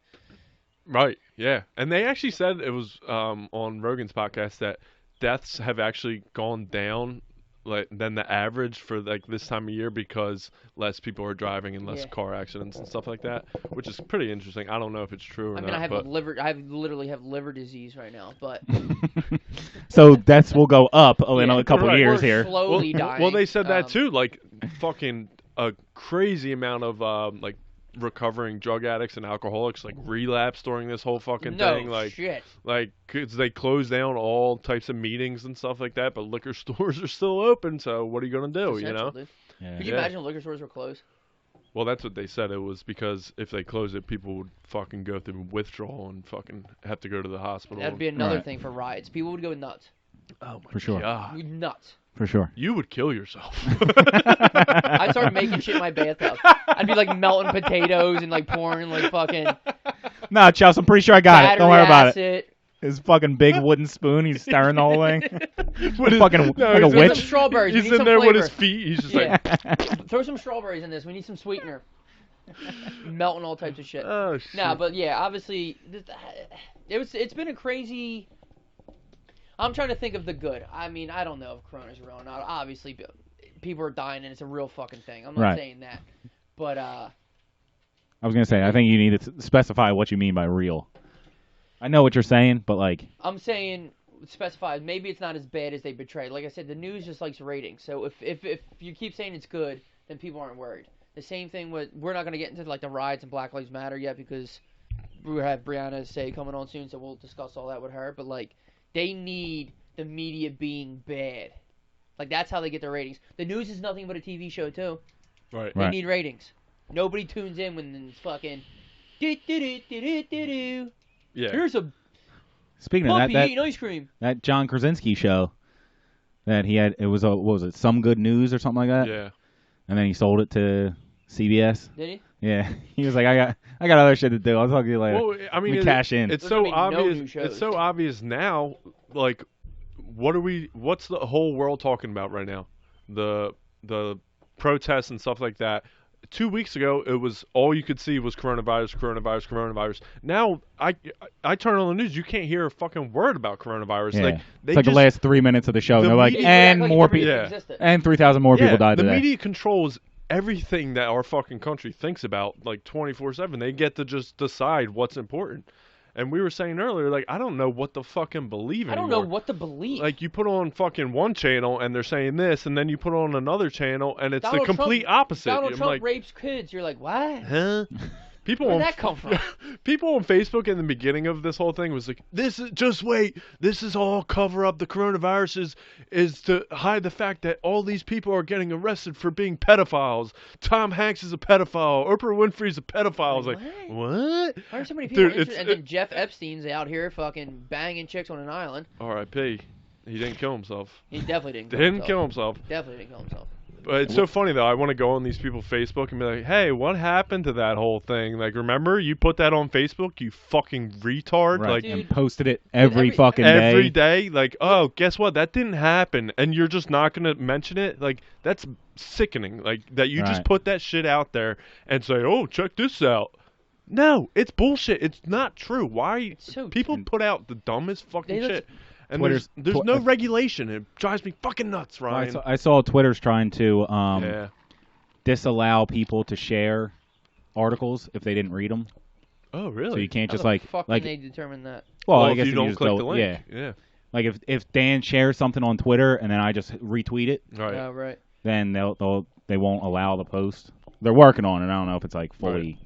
right, yeah. And they actually said it was on Rogan's podcast that deaths have actually gone down like than the average for like this time of year because less people are driving and less Yeah. car accidents and stuff like that, which is pretty interesting. I don't know if it's true or I mean, not. I have but literally have liver disease right now, but So deaths will go up in Yeah, a couple right. years we're here. slowly dying. Well, they said that Um, too. Like fucking a crazy amount of like recovering drug addicts and alcoholics like relapse during this whole fucking No thing. Like, shit. like 'cause they closed down all types of meetings and stuff like that, but liquor stores are still open. So what are you gonna do? It's You know? essential, dude. Yeah. Could you Yeah. imagine if liquor stores were closed? Well, that's what they said. It was because if they close it, people would fucking go through withdrawal and fucking have to go to the hospital. That'd be another Right. thing for riots. People would go nuts. oh my For sure. God. Nuts. For sure. You would kill yourself. I'd start making shit in my bathtub. I'd be like melting potatoes and like pouring like fucking No, Chelsea, I'm pretty sure I got it. battery Don't worry about it. acid. His fucking big wooden spoon. He's stirring the whole thing. With his- fucking no, like a he's in Some witch. strawberries. We He's need in some there flavor. with his feet. He's just Yeah. like, Throw some strawberries in this. We need some sweetener. Melting all types of shit. oh shit. Nah, but yeah, obviously, it's been a crazy. I'm trying to think of the good. I mean, I don't know if Corona's real or not. Obviously, people are dying and it's a real fucking thing. I'm not Right. saying that, but I was gonna say, I think you need to specify what you mean by real. I know what you're saying, but like, I'm saying specify. Maybe it's not as bad as they portray. Like I said, the news just likes ratings. So if you keep saying it's good, then people aren't worried. The same thing with we're not gonna get into like the riots and Black Lives Matter yet because we have Brianna Say coming on soon, so we'll discuss all that with her. But like, they need the media being bad. Like that's how they get their ratings. The news is nothing but a TV show too. Right. They Right. need ratings. Nobody tunes in when it's fucking. Do-do-do-do-do-do. Yeah. Here's a speaking of puppy that, eating ice cream. that John Krasinski show that he had, it was what was it, Some Good News or something like that? Yeah. And then he sold it to CBS. Did he? Yeah, he was like, I got other shit to do. I'll talk to you later. Well, I mean, We cash in. It's There's so gonna be no new obvious. shows. It's so obvious now. Like, what's the whole world talking about right now? The protests and stuff like that. 2 weeks ago, it was all you could see was coronavirus. Now, I turn on the news, you can't hear a fucking word about coronavirus. Yeah. Like they It's like just, the last 3 minutes of the show. the And they're like, media- and Act like more it never people, Yeah. existed. and 3,000 more people died the today. media controls everything that our fucking country thinks about, like 24/7. They get to just decide what's important. And we were saying earlier, like, I don't know what to fucking believe I anymore. don't know what to believe. Like, you put on fucking one channel and they're saying this, and then you put on another channel and it's Donald the complete Trump- opposite. Donald I'm Trump like, rapes kids. You're like, what? huh? People Where'd on that come from? people on Facebook in the beginning of this whole thing was like, "This is just wait. This is all cover up. The coronavirus is to hide the fact that all these people are getting arrested for being pedophiles. Tom Hanks is a pedophile. Oprah Winfrey's a pedophile." I was like, "What?" Why are so many people Dude, interested? And then Jeff Epstein's out here fucking banging chicks on an island. R.I.P. He didn't kill himself. He definitely didn't. Didn't kill himself. Definitely didn't kill himself. But it's so funny though. I want to go on these people's Facebook and be like, "Hey, what happened to that whole thing? Like, remember you put that on Facebook? You fucking retard! Right. Like, Dude, and posted it every every- fucking every day. day, like, oh, guess what? That didn't happen, and you're just not gonna mention it. Like, that's sickening. Like that you just Right. put that shit out there and say, oh, check this out. No, it's bullshit. It's not true. Why so people true. put out the dumbest fucking They shit? And Twitter's- there's no regulation. It drives me fucking nuts, Ryan. I saw Twitter's trying to Yeah. disallow people to share articles if they didn't read them. Oh, So really? you can't How just the like fuck like can they determine that? well, I if guess you if don't just click go, the link. yeah. Yeah. Like if Dan shares something on Twitter and then I just retweet it, Right. Oh, right. then they won't allow the post. They're working on it. I don't know if it's like fully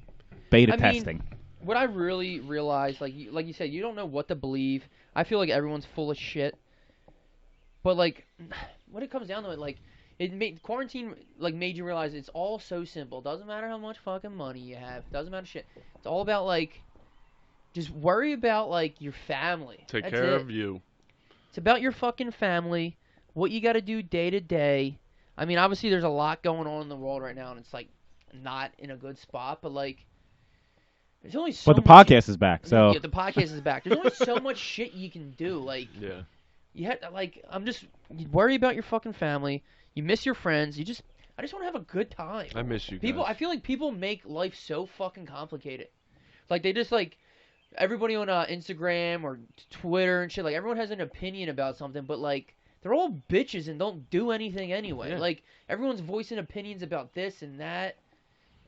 beta I mean, testing. What I really realized, like you said, you don't know what to believe. I feel like everyone's full of shit. But like, when it comes down to it, like, quarantine like made you realize it's all so simple. Doesn't matter how much fucking money you have. Doesn't matter shit. It's all about like, just worry about like your family. Take That's care it. of you. It's about your fucking family. What you got to do day to day. I mean, obviously there's a lot going on in the world right now, and it's like not in a good spot. But like, there's only so But the much podcast is back, so yeah, the podcast is back. There's only so much shit you can do. Like, Yeah. you had like, you worry about your fucking family. You miss your friends. I just want to have a good time. I miss you guys. People, I feel like people make life so fucking complicated. Like they just like everybody on Instagram or Twitter and shit. Like everyone has an opinion about something, but like they're all bitches and don't do anything anyway. Yeah. Like everyone's voicing opinions about this and that,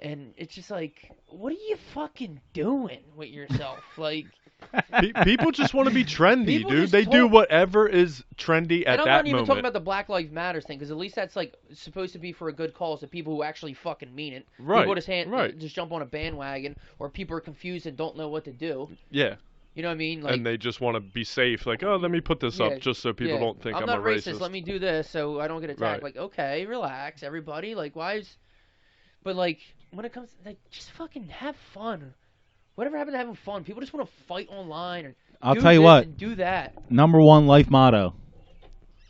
and it's just like, what are you fucking doing with yourself? Like. People just want to be trendy, People dude. just They do talk- whatever is trendy at And I'm that not even moment. talking about the Black Lives Matter thing, because at least that's like supposed to be for a good cause. The people who actually fucking mean it. Right, People just right. just jump on a bandwagon, or people are confused and don't know what to do. Yeah. You know what I mean? Like, And they just want to be safe. Like, oh, let me put this Yeah, up just so people yeah, don't think I'm not a racist. racist. Let me do this so I don't get attacked. Right. Like, okay, relax, everybody. Like, why is? But like, when it comes, like, just fucking have fun. Whatever happened to having fun? People just want to fight online or I'll do tell you this what. and do that. Number one life motto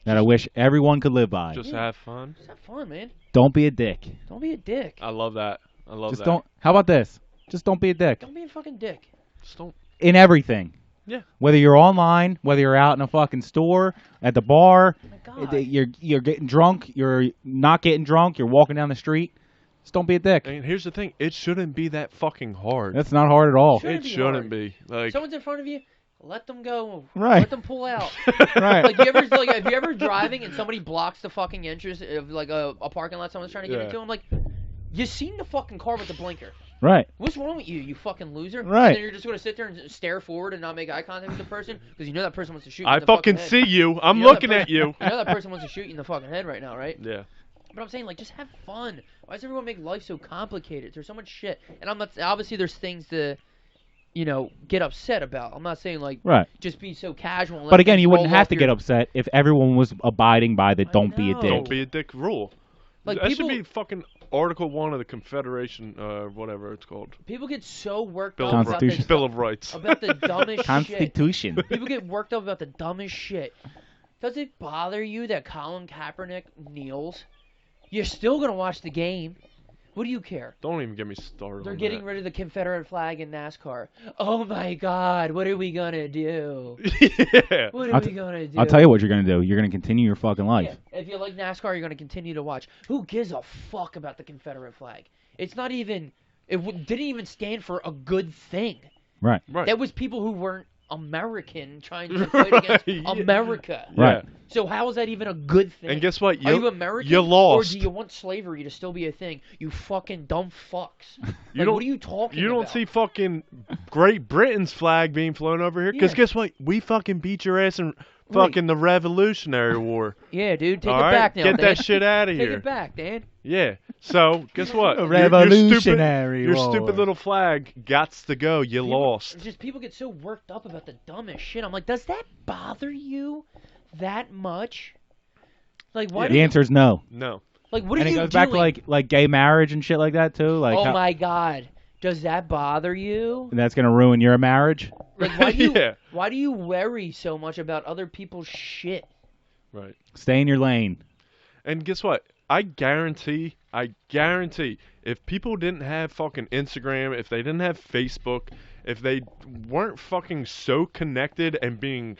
that I wish everyone could live by. Just Yeah. have fun. Just have fun, man. Don't be a dick. Don't be a dick. I love that. I love Just that. don't. How about this? Just don't be a dick Don't be a fucking dick. Just don't. in everything. Yeah. Whether you're online, whether you're out in a fucking store, at the bar, Oh my God. you're getting drunk, you're not getting drunk, you're walking down the street. Just don't be a dick. And here's the thing. It shouldn't be that fucking hard. That's not hard at all. Shouldn't It be shouldn't hard. be. Like, Someone's in front of you, let them go. Right. Let them pull out. Right. Like, if you ever driving and somebody blocks the fucking entrance of like a parking lot someone's trying to get Yeah. into, I'm like, you seen the fucking car with the blinker. Right. What's wrong with you, you fucking loser? Right. And then you're just gonna sit there and stare forward and not make eye contact with the person because you know that person wants to shoot you I in the fucking fucking head. see you. I'm You know that looking at you. You know that person wants to shoot you in the fucking head right now, right? Yeah. But I'm saying, like, just have fun. Why does everyone make life so complicated? There's so much shit. And I'm not, obviously there's things to, you know, get upset about. I'm not saying, like, Right. just be so casual. And let But again, things you wouldn't roll have off to your- get upset if everyone was abiding by the I don't be a know. dick. Don't be a dick rule. Like, that people- should be fucking Article 1 of the Confederation, whatever it's called. People get so worked Bill up of, about Constitution. the, Bill of Rights. about the dumbest shit. Constitution. People get worked up about the dumbest shit. Does it bother you that Colin Kaepernick kneels? You're still gonna watch the game. What do you care? Don't even get me started They're on getting that. rid of the Confederate flag in NASCAR. Oh my God, what are we gonna do? Yeah. What are I'll we gonna do? I'll tell you what you're gonna do. You're gonna continue your fucking life. Yeah, if you like NASCAR, you're gonna continue to watch. Who gives a fuck about the Confederate flag? It's not even. It didn't even stand for a good thing. Right. Right. That was people who weren't American trying to fight against Yeah. America. Right. So how is that even a good thing? And guess what? Are you American? You lost. Or do you want slavery to still be a thing? You fucking dumb fucks. You Like, don't- what are you talking You about? don't see fucking Great Britain's flag being flown over here? Because Yeah. guess what? We fucking beat your ass in Fucking the Revolutionary War. Yeah, dude, take All it right? back now. Get Dan. that shit out of Take here. it back, Dan. Yeah. So guess what? A Your Revolutionary Your War. stupid little flag gots to go. You lost. Just people get so worked up about the dumbest shit. I'm like, does that bother you that much? Like, why? The answer is no. No. Like, what are And it you goes doing? back to like gay marriage and shit like that too. Like, oh how- my god, does that bother you? and that's gonna ruin your marriage. Like, why do you? Yeah. Why do you worry so much about other people's shit? Right. Stay in your lane. And guess what? I guarantee, if people didn't have fucking Instagram, if they didn't have Facebook, if they weren't fucking so connected and being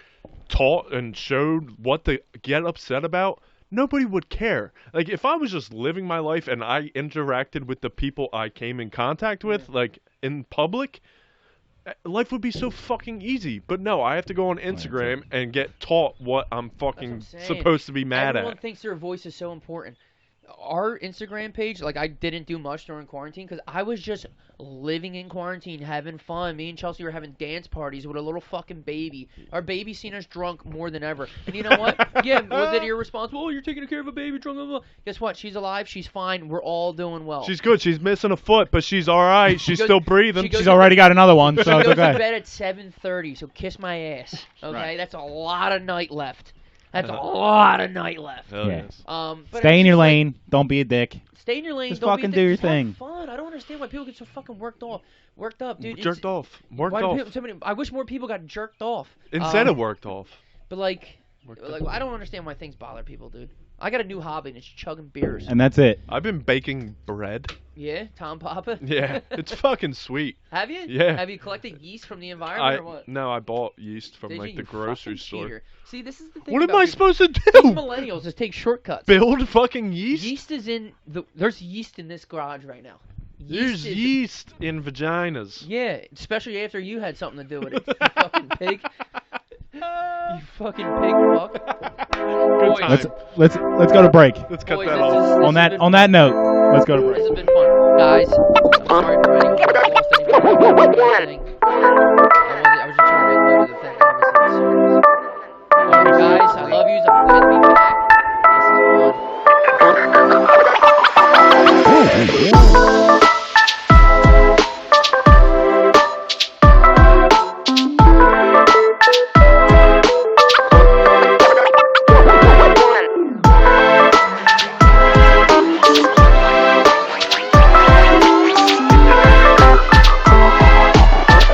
taught and showed what to get upset about, nobody would care. Like, if I was just living my life and I interacted with the people I came in contact with, like, in public, life would be so fucking easy. But no, I have to go on Instagram and get taught what I'm fucking saying. supposed to be mad Everyone at. thinks their voice is so important. Our Instagram page, like, I didn't do much during quarantine because I was just living in quarantine, having fun. Me and Chelsea were having dance parties with a little fucking baby. Our baby seen us drunk more than ever. And you know what? Yeah, was it irresponsible? Oh, you're taking care of a baby drunk. Blah, blah. Guess what? She's alive. She's fine. We're all doing well. She's good. She's missing a foot, but she's all right. She's goes- still breathing. she goes- She's already got another one, so She it's goes to okay. bed at 7:30, so kiss my ass. Okay, Right. that's a lot of night left. That's a lot of night left. Hell Yeah. yes. But Stay it's in your just like, lane. Don't be a dick. stay in your lane. Just Don't be a fucking dick, do your just have thing. Fun. I don't understand why people get so fucking worked up. Dude. Jerked off. Worked Why do off. people, so many, I wish more people got jerked off. Instead of worked off. But like, Worked like off. I don't understand why things bother people, dude. I got a new hobby and it's chugging beers. And that's it. I've been baking bread. Yeah, Tom Papa. Yeah, it's fucking sweet. Have you? Yeah. Have you collected yeast from the environment or what? No, I bought yeast from Did like you, the you grocery fucking store. cheater. See, this is the thing. What am about I people. supposed to These do? millennials just take shortcuts. Build fucking yeast? Yeast is in the. There's yeast in this garage right now. There's is- yeast in vaginas. Yeah, especially after you had something to do with it. You fucking pig. You fucking pig fuck. Good Boys. time. Let's go to break. Let's cut Boys, that this off. is- On has been that fun. note, let's go to break. This has been fun, guys. I'm sorry for anyone who lost anybody who was listening. I was just trying to make note of the fact that I was in the guys, I love yous. I'm glad to be back.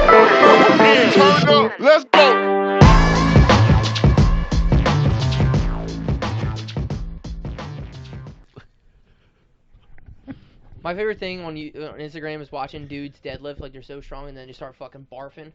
This is fun. Let's go. My favorite thing on Instagram is watching dudes deadlift like they're so strong and then they start fucking barfing.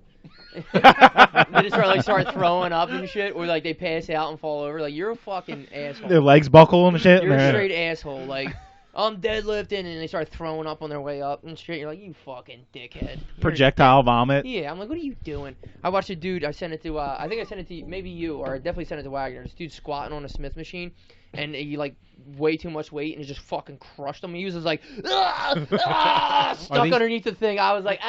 They just start throwing up and shit, or like they pass out and fall over. Like, you're a fucking asshole. Their legs buckle and shit. You're a Yeah. straight asshole. Like, I'm deadlifting and they start throwing up on their way up and shit. You're like, you fucking dickhead. You're- Projectile vomit. Yeah, I'm like, what are you doing? I watched a dude. I sent it to. I think I sent it to maybe you, or I definitely sent it to Wagner. This dude squatting on a Smith machine, and he like way too much weight, and it just fucking crushed him. He was just like, stuck these- underneath the thing. I was like,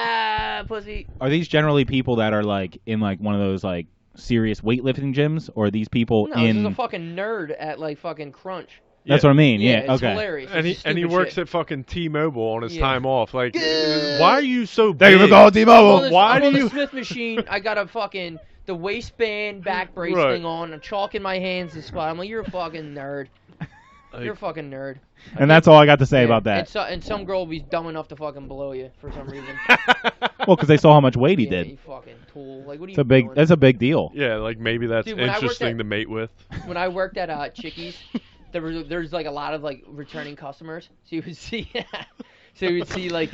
pussy. Are these generally people that are like in like one of those like serious weightlifting gyms, or are these people No, this is in? a fucking nerd at like fucking Crunch. That's what I mean. Yeah. it's Okay. hilarious. And It's he stupid works shit. at fucking T-Mobile on his Yeah. time off. Like, why are you so There big? you go, I'm on T-Mobile. this- why I'm do on the you- Smith machine. I got a fucking the waistband back brace Right. thing on, a chalk in my hands to squat. I'm like, you're a fucking nerd. You're a fucking nerd. And that's all I got to say Yeah, about that. And some girl will be dumb enough to fucking blow you for some reason. Well, because they saw how much weight he Yeah, did. You fucking tool. Like, what are It's you a big. doing? That's a big deal. Yeah, like maybe that's Dude, when I worked interesting at- to mate with. When I worked at Chickies, there's like a lot of like returning customers. So you would see, like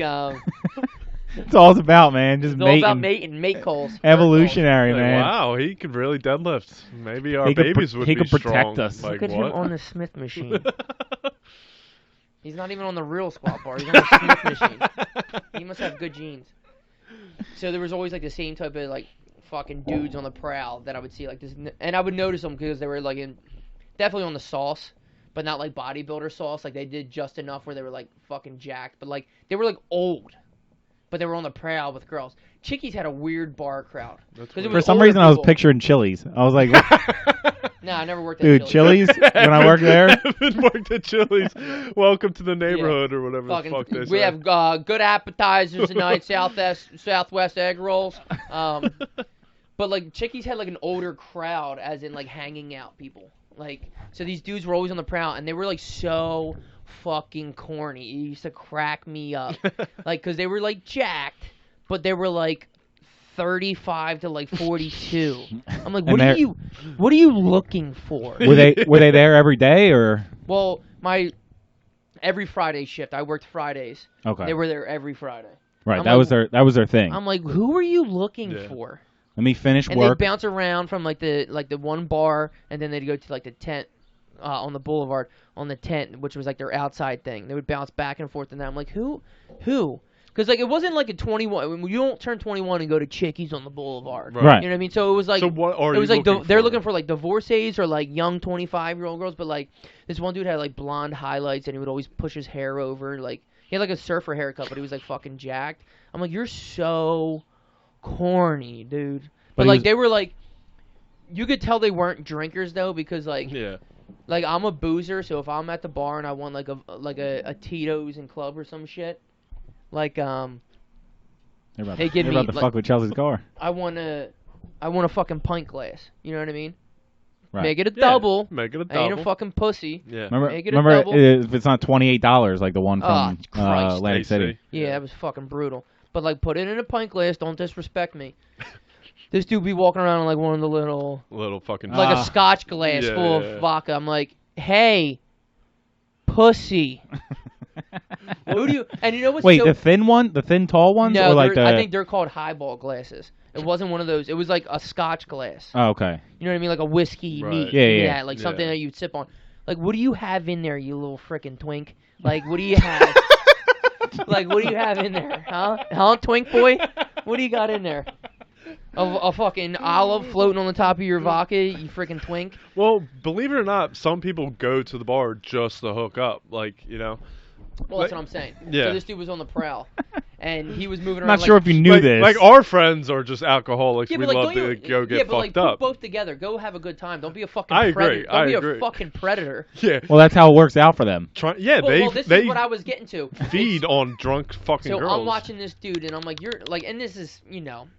It's all it's about, man. Just it's all about mating. mate calls. Evolutionary, Like, man. wow, he could really deadlift. Maybe our He could babies pr- would he be could protect strong. us. Like, Look at what? him on the Smith machine. He's not even on the real squat bar. He's on the Smith machine. He must have good genes. So there was always like the same type of like fucking dudes on the prowl that I would see like this, and I would notice them because they were like definitely on the sauce, but not like bodybuilder sauce. Like they did just enough where they were like fucking jacked, but like they were like old, but they were on the prowl with girls. Chickies had a weird bar crowd. That's 'Cause it weird. For was some older reason, I was people. picturing Chili's. I was like, Nah, I never worked at dude, Chili's. Chili's when I worked there. Evan worked at Chili's. Welcome to the neighborhood or whatever Fucking, the fuck they we say. have good appetizers tonight, Southwest egg rolls. But like Chickies had like an older crowd, as in like hanging out people. Like, so these dudes were always on the prowl, and they were like so fucking corny. It used to crack me up, like, cause they were like jacked, but they were like 35 to like 42. I'm like, what are you looking for? Were they there every day or? Well, every Friday shift, I worked Fridays. Okay. They were there every Friday. Right. I'm That like- was their thing. I'm like, who are you looking Yeah. for? Let me finish And work. they bounce around from like the one bar, and then they'd go to like the tent on the boulevard on the tent, which was like their outside thing. They would bounce back and forth, and I'm like, who? Because like it wasn't like a 21. You don't turn 21 and go to Chickies on the boulevard. Right. You know what I mean? So it was like So what are it was you like looking they're for? looking for like divorcees or like young 25-year-old girls. But like this one dude had like blonde highlights, and he would always push his hair over. Like he had like a surfer haircut, but he was like fucking jacked. I'm like, you're so corny, dude. But he like was- they were like, you could tell they weren't drinkers though, because like Yeah. like I'm a boozer, so if I'm at the bar and I want like a Tito's and club or some shit, like They're about, Hey, give they're me, about to like- fuck with Chelsea's car. I want a fucking pint glass. You know what I mean? Right. Make it a Yeah, double. Make it a I ain't double. a fucking pussy. Yeah. Remember, Make it a remember double. if it's not $28 like the one Oh, from Christ. Atlantic AC. City. Yeah, that was fucking brutal. But like, put it in a pint glass. Don't disrespect me. This dude be walking around in like one of the little, Little fucking. like Ah. a Scotch glass Yeah, full yeah, of yeah. vodka. I'm like, hey, pussy. Who do you? And you know what's Wait, so? the thin one, the thin tall ones, No, or like I the? think they're called highball glasses. It wasn't one of those. It was like a Scotch glass. Oh, okay. You know what I mean? Like a whiskey Right. neat. Yeah. Like something Yeah. that you'd sip on. Like, what do you have in there, you little frickin' twink? Like, what do you have? Like, what do you have in there? Huh, twink boy? What do you got in there? A fucking olive floating on the top of your vodka, you freaking twink. Well, believe it or not, some people go to the bar just to hook up. Like, you know. Well, that's what I'm saying. Yeah. So this dude was on the prowl, and he was moving I'm around. not sure if you knew like, this. Like our friends are just alcoholics. Yeah, We but like, love don't to you, go get yeah, but like, fucked up. put both together. Go have a good time. Don't be a fucking I agree, predator. Don't I be agree. a fucking predator. Yeah. well, that's how it works out for them. Yeah, Well, this they is what I was getting to. feed on drunk fucking So girls. I'm watching this dude, and I'm like, you're like, and this is, you know,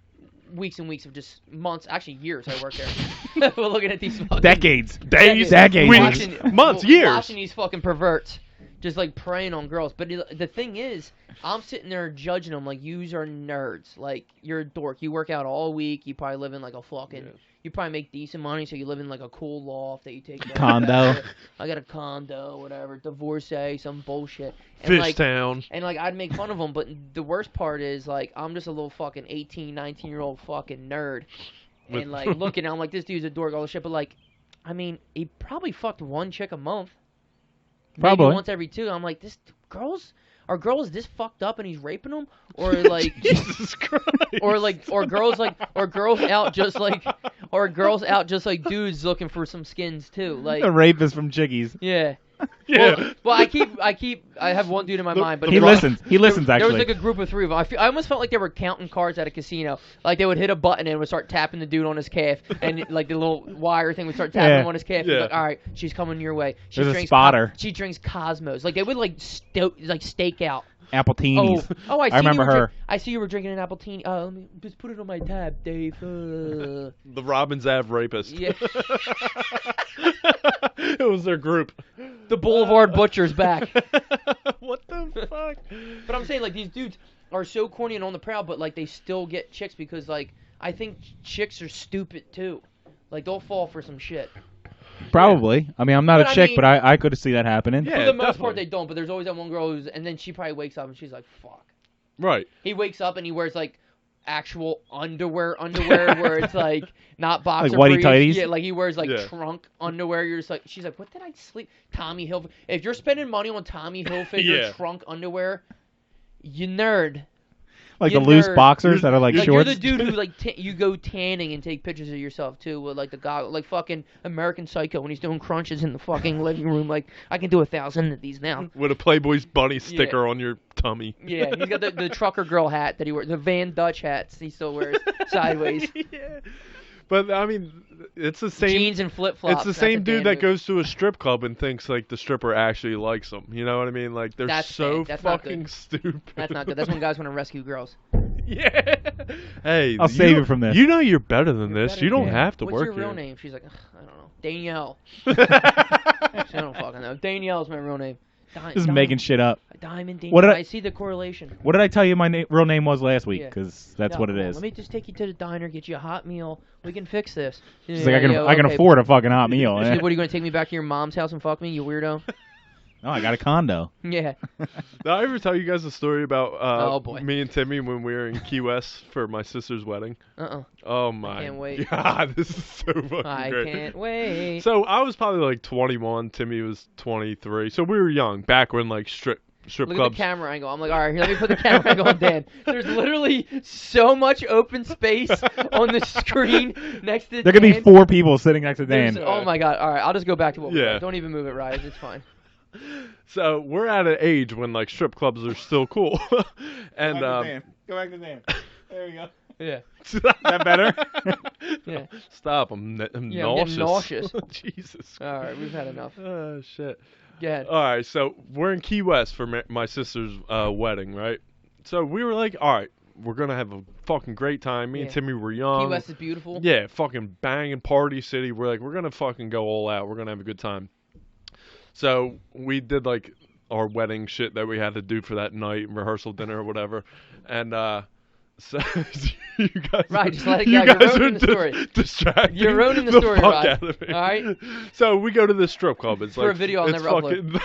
weeks and weeks of just months, actually years. I worked there. We're looking at these fucking Decades. Days, Decades. weeks, months, years. watching these fucking perverts, just like preying on girls. But the thing is, I'm sitting there judging them like, yous are nerds. Like, you're a dork. You work out all week. You probably live in like a fucking. Yeah. You probably make decent money, so you live in like a cool loft that you take. care of. Condo. I got a condo, whatever. Divorcee, some bullshit. And Fish like, Town. and like I'd make fun of them, but the worst part is like I'm just a little fucking 18, 19-year-old fucking nerd, With- and like looking, I'm like, this dude's a dork, all this shit. But like, I mean, he probably fucked one chick a month, maybe Probably. once every two. I'm like, are girls this fucked up and he's raping them, or like, Jesus Christ. or girls out just like dudes looking for some skins too, like. The rapist from Chickies. Yeah. Yeah. Well, I have one dude in my mind, but He there was- listens. He listens, There was actually. like a group of three of them. I almost felt like they were counting cards at a casino. Like they would hit a button and would start tapping the dude on his calf, and like the little wire thing would start tapping Yeah. him on his calf. Yeah. Like, all right, she's coming your way. She There's a drinks spotter. she drinks Cosmos. Like they would like stake out. Appletinis. Oh, I see remember you were her. I see you were drinking an Appletini. Let me just put it on my tab, Dave. The Robin's Ave rapist. Yeah. It was their group. The Boulevard Butcher's back. What the fuck? But I'm saying, like, these dudes are so corny and on the prowl, but, like, they still get chicks because, like, I think chicks are stupid, too. Like, they'll fall for some shit. Probably. I mean, I'm not But a I chick, mean- but I could see that happening. Yeah. For the most part, definitely. they don't, but there's always that one girl who's, and then she probably wakes up and she's like, fuck. Right. He wakes up and he wears, like, actual underwear where it's, like, not boxer whitey briefs. tighties? Yeah, like, he wears, like, Yeah. trunk underwear. You're just like, she's like, what did I sleep? Tommy Hilfiger. If you're spending money on Tommy Hilfiger Yeah. trunk underwear, you nerd. Like You the loose nerd. boxers that are like Like shorts. you're the dude who like you go tanning and take pictures of yourself too with like the goggle, like fucking American Psycho when he's doing crunches in the fucking living room. Like I can do 1,000 of these now. With a Playboy's bunny sticker on your tummy. Yeah, he's got the trucker girl hat that he wears, the Van Dutch hats he still wears sideways. Yeah. But I mean, it's the same. Jeans and flip flops. It's the same dude that goes to a strip club and thinks like the stripper actually likes him. You know what I mean? Like they're That's so bad. That's not fucking good. stupid. That's not good. That's when guys want to rescue girls. Yeah. Hey, I'll save you from this. You know you're better than You're this. better You than don't me. have to What's work your real here. name? She's like, "Ugh, I don't know. Danielle. I don't fucking know. Danielle's my real name. Just making shit up. Diamond Danielle. What did I see the correlation. What did I tell you my real name was last week? Yeah. Because that's Yeah, what it well, is. Let me just take you to the diner, get you a hot meal. We can fix this. She's like, I can afford a fucking hot meal. She's Eh? like, what are you going to take me back to your mom's house and fuck me, you weirdo? No, I got a condo. Yeah. Did I ever tell you guys a story about Oh, boy. me and Timmy when we were in Key West for my sister's wedding? Uh-uh. Oh my can't wait. God, this is so fucking I great. can't wait. So I was probably like 21. Timmy was 23. So we were young back when like strip Look at clubs. the camera angle. I'm like, all right, here, let me put the camera angle on Dan. There's literally so much open space on the screen next to There could be Dan. 4 people sitting next to There's- Dan. Oh my god! All right, I'll just go back to what we Yeah. did. Don't even move it, Rise. It's fine. So we're at an age when like strip clubs are still cool, and Go back to Dan. There you go. Yeah. Is that better? Yeah. Stop! I'm Yeah, I'm nauseous. getting nauseous. Jesus. All right, we've had enough. Oh shit. Go ahead. All right, so we're in Key West for my sister's wedding, right? So we were like, all right, we're gonna have a fucking great time. Me and Yeah. Timmy were young. Key West is beautiful. Yeah, fucking banging party city. We're like, we're gonna fucking go all out. We're gonna have a good time. So we did like our wedding shit that we had to do for that night, rehearsal dinner or whatever, and so you guys, Right, just let it you go. You're guys ruining are the story. distracting. You're ruining the story, fuck Rod. out of me. All right? So we go to the strip club. It's For like a video I'll it's never upload.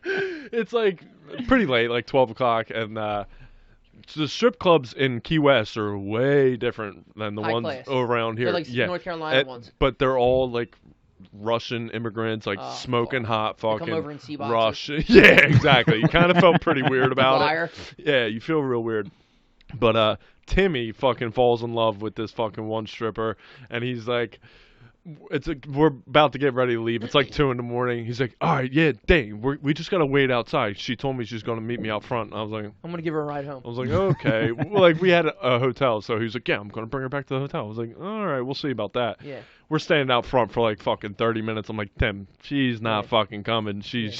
It's like pretty late, like 12 o'clock, and the strip clubs in Key West are way different than the High ones class. around here. They're like yeah. North Carolina ones. But they're all like Russian immigrants, like Oh, smoking hot They fucking come over in sea boxes. Russian. Yeah, exactly. You kind of felt pretty weird about Liar. it. Yeah, you feel real weird. But Timmy fucking falls in love with this fucking one stripper, and he's like, we're about to get ready to leave. It's like 2 a.m. He's like, all right, yeah, dang, we just gotta wait outside. She told me she's gonna meet me out front. And I was like, I'm gonna give her a ride home. okay. Well, like we had a hotel, so he was like, yeah, I'm gonna bring her back to the hotel. I was like, all right, we'll see about that. Yeah. We're standing out front for like fucking 30 minutes. I'm like, Tim, she's not Yeah. fucking coming. She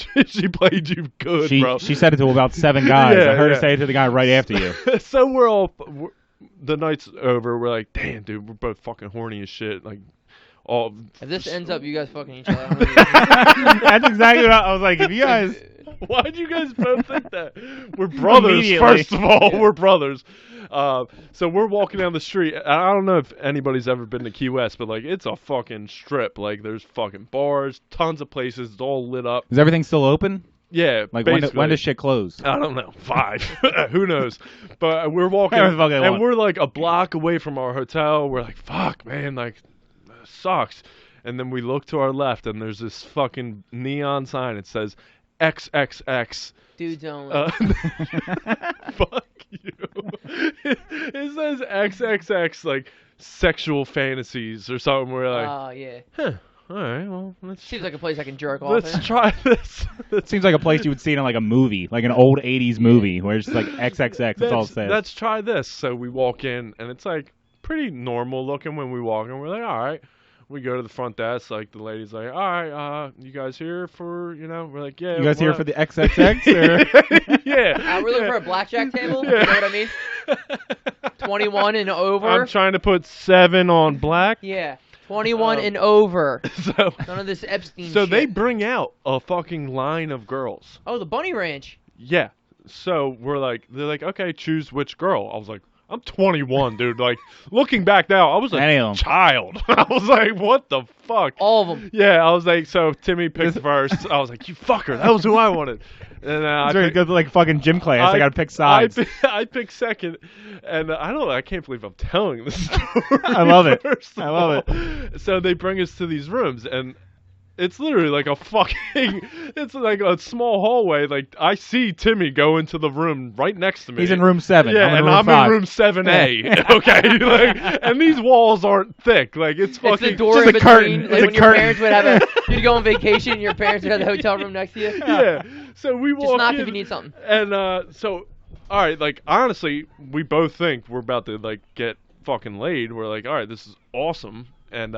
played you good, bro. She said it to about 7 guys. Yeah, I heard her yeah. say it to the guy right after you. So the night's over. We're like, damn, dude, we're both fucking horny as shit. Like, all. If this ends up you guys fucking each other, I'm gonna That's exactly what I was like. If you guys, Why'd you guys both think that? We're brothers, Immediately. first of all. We're brothers. So we're walking down the street. I don't know if anybody's ever been to Key West, but like it's a fucking strip. Like there's fucking bars, tons of places. It's all lit up. is everything still open? Yeah, Like basically. when does shit close? I don't know. 5. Who knows? But we're walking, Whatever the fuck they and want. we're like a block away from our hotel. We're like, fuck, man, like, this sucks. And then we look to our left, and there's this fucking neon sign. It says XXX. dudes only. Fuck you. It says XXX, like, sexual fantasies or something. We're like, Oh yeah. all right, well, Seems like a place I can jerk off let's in. try this. It seems like a place you would see in like a movie, like an old 80s movie where it's just like XXX. That's all it says. Let's try this. So we walk in, and it's like pretty normal looking when we walk in. We're like, all right. We go to the front desk. Like the lady's like, all right, you guys here for, We're like, yeah. You guys here what- for the XXX? Or? Yeah. We're looking for a blackjack table. You know what I mean? 21 and over. I'm trying to put 7 on black. Yeah. 21 and over. So, None of this Epstein so shit. they bring out a fucking line of girls. Oh, the Bunny Ranch. Yeah. So they're like, okay, choose which girl. I was like, I'm 21, dude. Like, looking back now, I was a Any of 'em. child. I was like, what the fuck? All of them. Yeah, I was like, so Timmy picked first. I was like, you fucker, that was who I wanted. And I It's where you picked, go to like fucking gym class. I gotta pick sides. I picked second, and I can't believe I'm telling this story. I love it. first of I love all. So they bring us to these rooms, and it's literally like a fucking, it's like a small hallway. Like, I see Timmy go into the room right next to me. He's in room 7. Yeah, I'm in and room I'm 5. in room 7A. Okay, like, and these walls aren't thick. Like, it's It's the fucking. door just in a between. curtain. Like It's a when your curtain. parents would have you'd go on vacation and your parents would have the hotel room next to you. Yeah. So we Just walk knock in, if you need something. and so, all right, like, honestly, we both think we're about to like get fucking laid. We're like, all right, this is awesome, and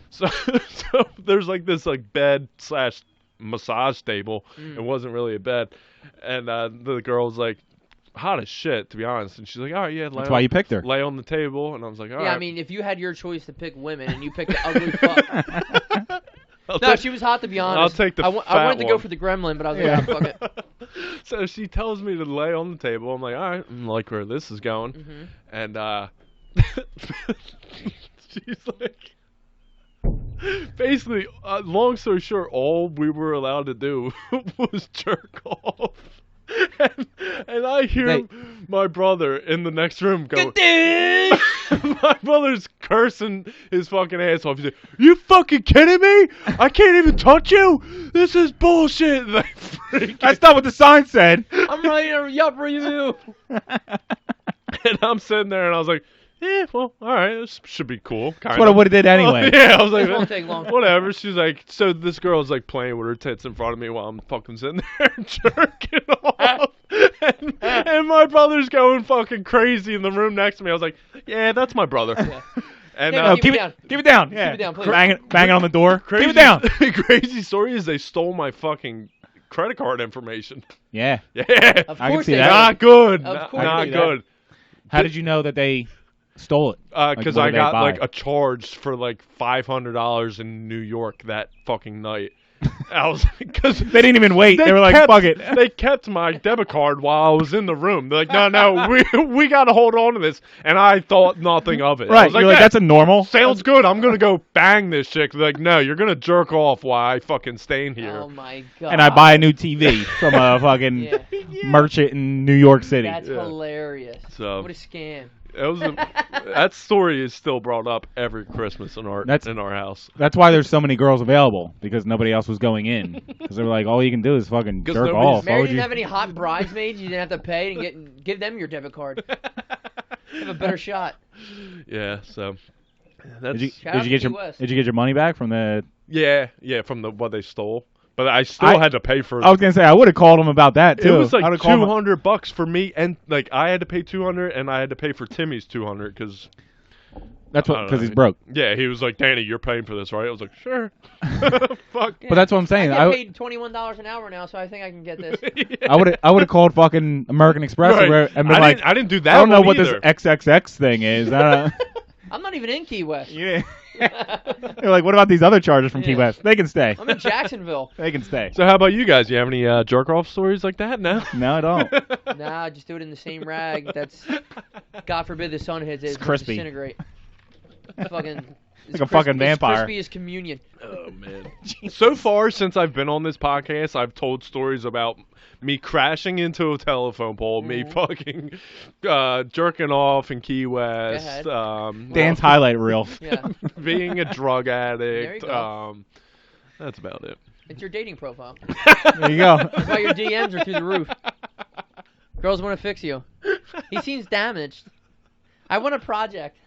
so so there's like this like bed / massage table. It wasn't really a bed, and the girl's like hot as shit, to be honest, and she's like, all right, yeah, That's why you picked her. lay on the table, and I was like, all right. Yeah, I mean, if you had your choice to pick women and you picked the ugly fuck. I'll No, take- she was hot, to be honest. I'll take the I wanted to fat go one. for the gremlin, but I was like, Yeah. fuck it. So she tells me to lay on the table. I'm like, all right, I'm like where this is going, Mhm. and she's like, basically, long story short, all we were allowed to do was jerk off. And I hear my brother in the next room go, my brother's cursing his fucking ass off. He's like, you fucking kidding me? I can't even touch you? This is bullshit. Like, freaking, That's not what the sign said. I'm writing a yup review. and I'm sitting there and I was like, yeah, well, all right, this should be cool. That's what I would have did anyway. Yeah, I was like, This won't take long. whatever. She's like, so this girl's like playing with her tits in front of me while I'm fucking sitting there jerking off. And my brother's going fucking crazy in the room next to me. I was like, yeah, that's my brother. Yeah. And Hey, No, keep keep it it down. Keep it down. Yeah. it down, please. Banging on the door. crazy, Keep it down. crazy story is they stole my fucking credit card information. Yeah. Yeah. Of I can course see they that. did. Not good. Of course Not they did. good. How did you know that they stole it? Because what I did they got buy? like a charge for like $500 in New York that fucking night. I was because They didn't even wait. They were like, fuck it. They kept my debit card while I was in the room. They're like, no, we got to hold on to this, and I thought nothing of it. I Right. was You're like, "Yeah, that's a normal. sounds good. I'm gonna go bang this chick." They're like, no, you're gonna jerk off while I fucking stay in here. Oh my god. And I buy a new TV from a fucking Yeah. merchant in New York City. That's Yeah. hilarious. So What a scam. it was that story is still brought up every Christmas in our house. That's why there's so many girls available, because nobody else was going in. Because they were like, all you can do is fucking 'Cause jerk nobody's- off. Why Mary would didn't you? have any hot bridesmaids. You didn't have to pay and give them your debit card. Have a better shot. Yeah, so that's Did you, Shout out did you to get Key your West. Did you get your money back from the? yeah from the what they stole. But I still had to pay for. I was gonna say I would have called him about that too. It was I'd like have called him- $200 for me, and like I had to pay $200, and I had to pay for Timmy's $200 because That's I what don't because know. he's broke. yeah, he was like, Danny, you're paying for this, right? I was like, sure. Fuck. But that's what I'm saying. I I get paid $21 an hour now, so I think I can get this. I would have called fucking American Express Right. and been like, I didn't do that. I don't know one what either. this XXX thing is. I don't. I'm not even in Key West. Yeah. They're like, what about these other charges from Key Yeah. West? They can stay. I'm in Jacksonville. They can stay. So how about you guys? You have any jerk off stories like that? No. No, I don't. Nah, just do it in the same rag. That's, God forbid, the sun hits it. It's it'll crispy. disintegrate. Fucking. It's a fucking vampire. It's crispy as communion. Oh man. So far since I've been on this podcast, I've told stories about me crashing into a telephone pole, me fucking jerking off in Key West, ahead. Dan's highlight reel. Yeah. being a drug There addict. you go. That's about it. It's your dating profile. There you go. That's why your DMs are through the roof. Girls want to fix you. He seems damaged. I want a project.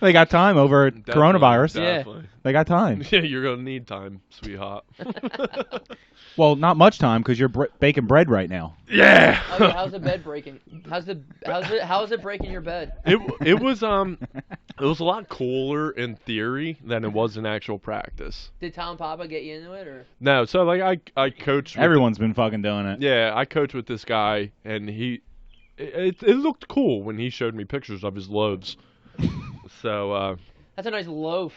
They got time over Definitely, coronavirus. Yeah. Definitely. They got time. Yeah, you're gonna need time, sweetheart. Well, not much time because you're baking bread right now. Yeah. Oh, yeah, how's the bed breaking? How is it breaking your bed? it was a lot cooler in theory than it was in actual practice. Did Tom Papa get you into it, or? No, so like I coach. With Everyone's been fucking doing it. yeah, I coach with this guy, and it looked cool when he showed me pictures of his loaves. So That's a nice loaf.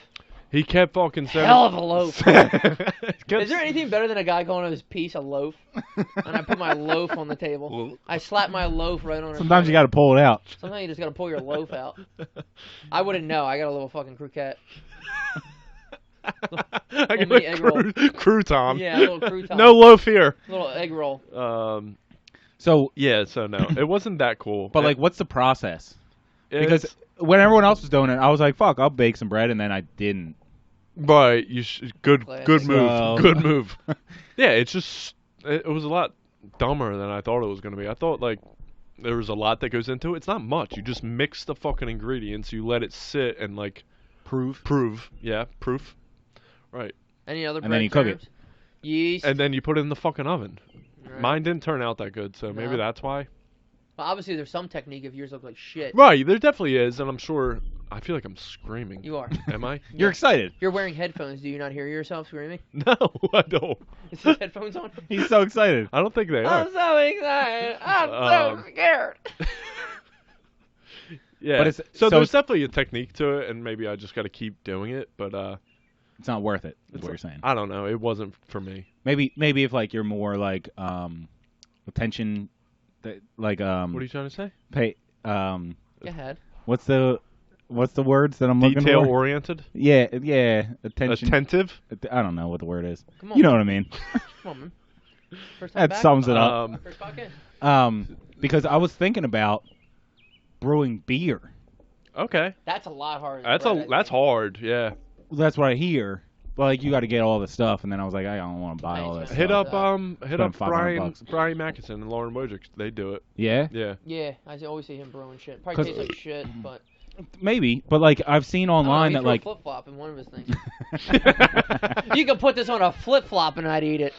he kept fucking saying. Hell of a loaf. Kept- Is there anything better than a guy calling his piece a loaf? And I put my loaf on the table. I slap my loaf right on her. Sometimes you got to pull it out. Sometimes you just gotta pull your loaf out. I wouldn't know. I got a little fucking croquette. I Little got mini a egg roll. crouton. Yeah, a little crouton. No loaf here. Little egg roll. So, Yeah, so no, it wasn't that cool. but like, what's the process? It's- Because when everyone else was doing it, I was like, fuck, I'll bake some bread, and then I didn't. Right. Good Classic. move. So- Good move. Yeah, it's just it was a lot dumber than I thought it was gonna be. I thought like there was a lot that goes into it. It's not much. You just mix the fucking ingredients. You let it sit and like Proof. proof. Yeah, proof. Right. Any other And then you cook it. terms? Yeast. And then you put it in the fucking oven. Right. Mine didn't turn out that good, so maybe No. that's why. Well, obviously, there's some technique if yours look like shit. Right, there definitely is, and I'm sure. I feel like I'm screaming. You are. Am I? You're excited. You're wearing headphones. Do you not hear yourself screaming? No, I don't. Is the headphones on? He's so excited. I don't think they are. I'm so excited. I'm Um, so scared. Yeah. But it's- so so there's it's- definitely a technique to it, and maybe I just got to keep doing it. But It's not worth it. Is it's what you're saying. I don't know. It wasn't for me. Maybe if like you're more like attention, like What are you trying to say? pay Go ahead. what's the words that I'm looking Detail for? oriented. Yeah, attention. Attentive. I don't know what the word is. Come on. You know what I mean. Come on, man. First time That back? sums it up. First podcast. Because I was thinking about brewing beer. Okay. That's a lot harder. than That's bread, I that's think. hard. Yeah. That's what I hear. But like you got to get all the stuff, and then I was like, I don't want to buy all this. Nice. Hit stuff. up hit Spend up $500. Brian Mackinson and Lauren Wojcik. They do it. Yeah, Yeah. Yeah, I always see him brewing shit. Probably 'Cause- tastes like shit, but maybe. But like I've seen online that like. flip flop in one of his things. You could put this on a flip flop and I'd eat it.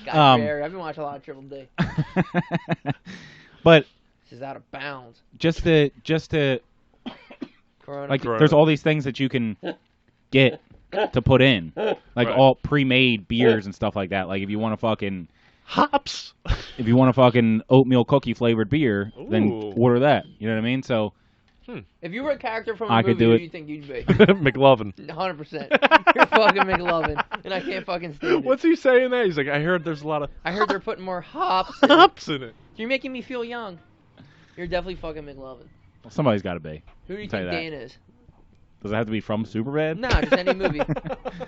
God, Barry, I've been watching a lot of Triple D. But This is out of bounds. just to Corona. like, Corona. there's all these things that you can get to put in, like Right. all pre-made beers and stuff like that. Like if you want to fucking Hops. oatmeal cookie flavored beer, then Ooh. order that. You know what I mean? So If you were a character from a I movie, could do who it. do you think you'd be? McLovin. 100%. You're fucking McLovin, and I can't fucking stand it. What's he saying there? He's like, I heard there's a lot of I heard they're putting more hops. in it. hops in it. You're making me feel young. You're definitely fucking McLovin. somebody's got to be. Who do you Tell think you that. Dan is? Does it have to be from Superbad? Nah, just any movie.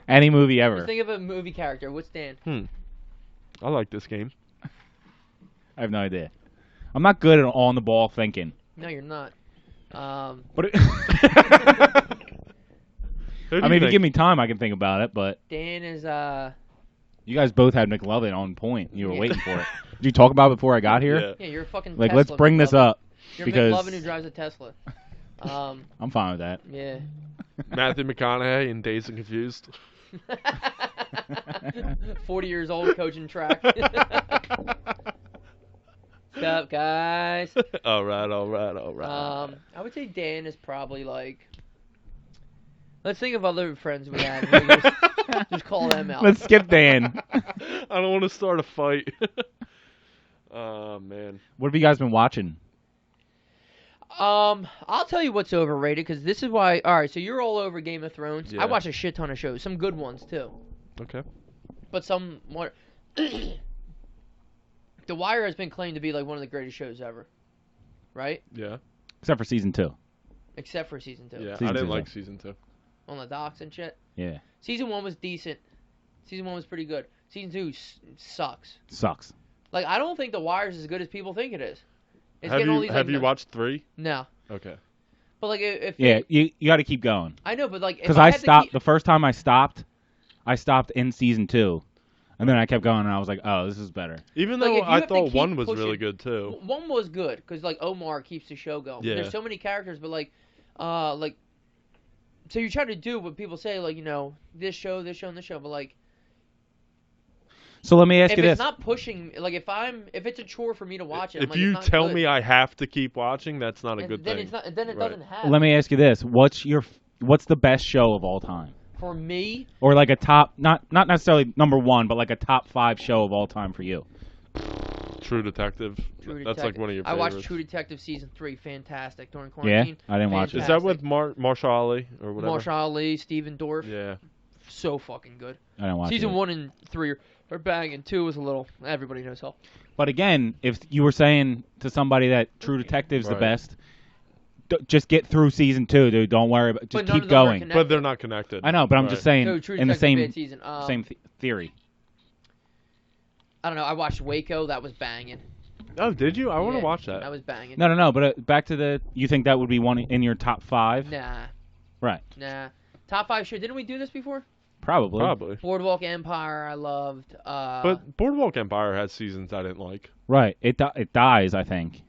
Any movie Just ever. think of a movie character. What's Dan? I like this game. I have no idea. I'm not good at on the ball thinking. No, you're not. But Who do I mean, if you think? give me time, I can think about it. But Dan is you guys both had McLovin on point. You were Yeah. waiting for it. Did you talk about it before I got here? Yeah. yeah, you're a fucking Like, Tesla, let's bring this McLovin. up You're because McLovin who drives a Tesla. I'm fine with that. Yeah. Matthew McConaughey in Dazed and Confused. 40 years old coaching track. What's up, guys? all right. I would say Dan is probably like. Let's think of other friends we had. We just call them out. Let's skip Dan. I don't want to start a fight. Oh man. What have you guys been watching? I'll tell you what's overrated because this is why. All right, so you're all over Game of Thrones. Yeah. I watch a shit ton of shows, some good ones too, Okay. but some more. The Wire has been claimed to be like one of the greatest shows ever, right? Yeah. Except for season 2. Except for season 2. Yeah. Season I didn't two's like up. season 2. On the docks and shit. Yeah. Season 1 was decent. Season 1 was pretty good. Season 2 sucks. Sucks. Like I don't think The Wire is as good as people think it is. It's Have getting all you these, have like, you watched 3? No, Okay. but like if Yeah, you got to keep going. I know, but like if Because I I had to stopped, keep- the first time I stopped in season 2. And then I kept going and I was like, oh, this is better. Even Like, though if you I have to thought keep 1 was pushing- really good too. One was good because like Omar keeps the show going. Yeah. There's so many characters, but like so you try to do what people say, like this show, and this show, but like So let me ask if you it's this. not pushing, like if it's a chore for me to watch it, I'm If like, you it's not tell good. me I have to keep watching, that's not a And good then thing. it's not. Then it Right. doesn't happen. Let me ask you this. What's the best show of all time? For me, Or like a top, not necessarily number 1, but like a top 5 show of all time for you? True Detective. True That's Detective. like one of your I favorites. watched True Detective season 3, fantastic during Yeah? quarantine. I didn't watch it. Is that with Marsha Ali or whatever? Marsha Ali, Stephen Dorff, Yeah. so fucking good. I didn't watch Season it. 1 and 3 are banging. 2 was a little. Everybody knows how. But again, if you were saying to somebody that True Detective's the Right. best, just get through season 2, dude. Don't worry about. But Just none keep of them are going. connected. But they're not connected. I know, but I'm Right. just saying So True in the Detective same bad season. theory. I don't know. I watched Waco. That was banging. Oh, did you? I want to Yeah, watch that. That was banging. No. But back to the. You think that would be one in your top 5? Nah, Right. nah. Top 5 show. Didn't we do this before? Probably. Boardwalk Empire, I loved. But Boardwalk Empire has seasons I didn't like. Right. It dies, I think.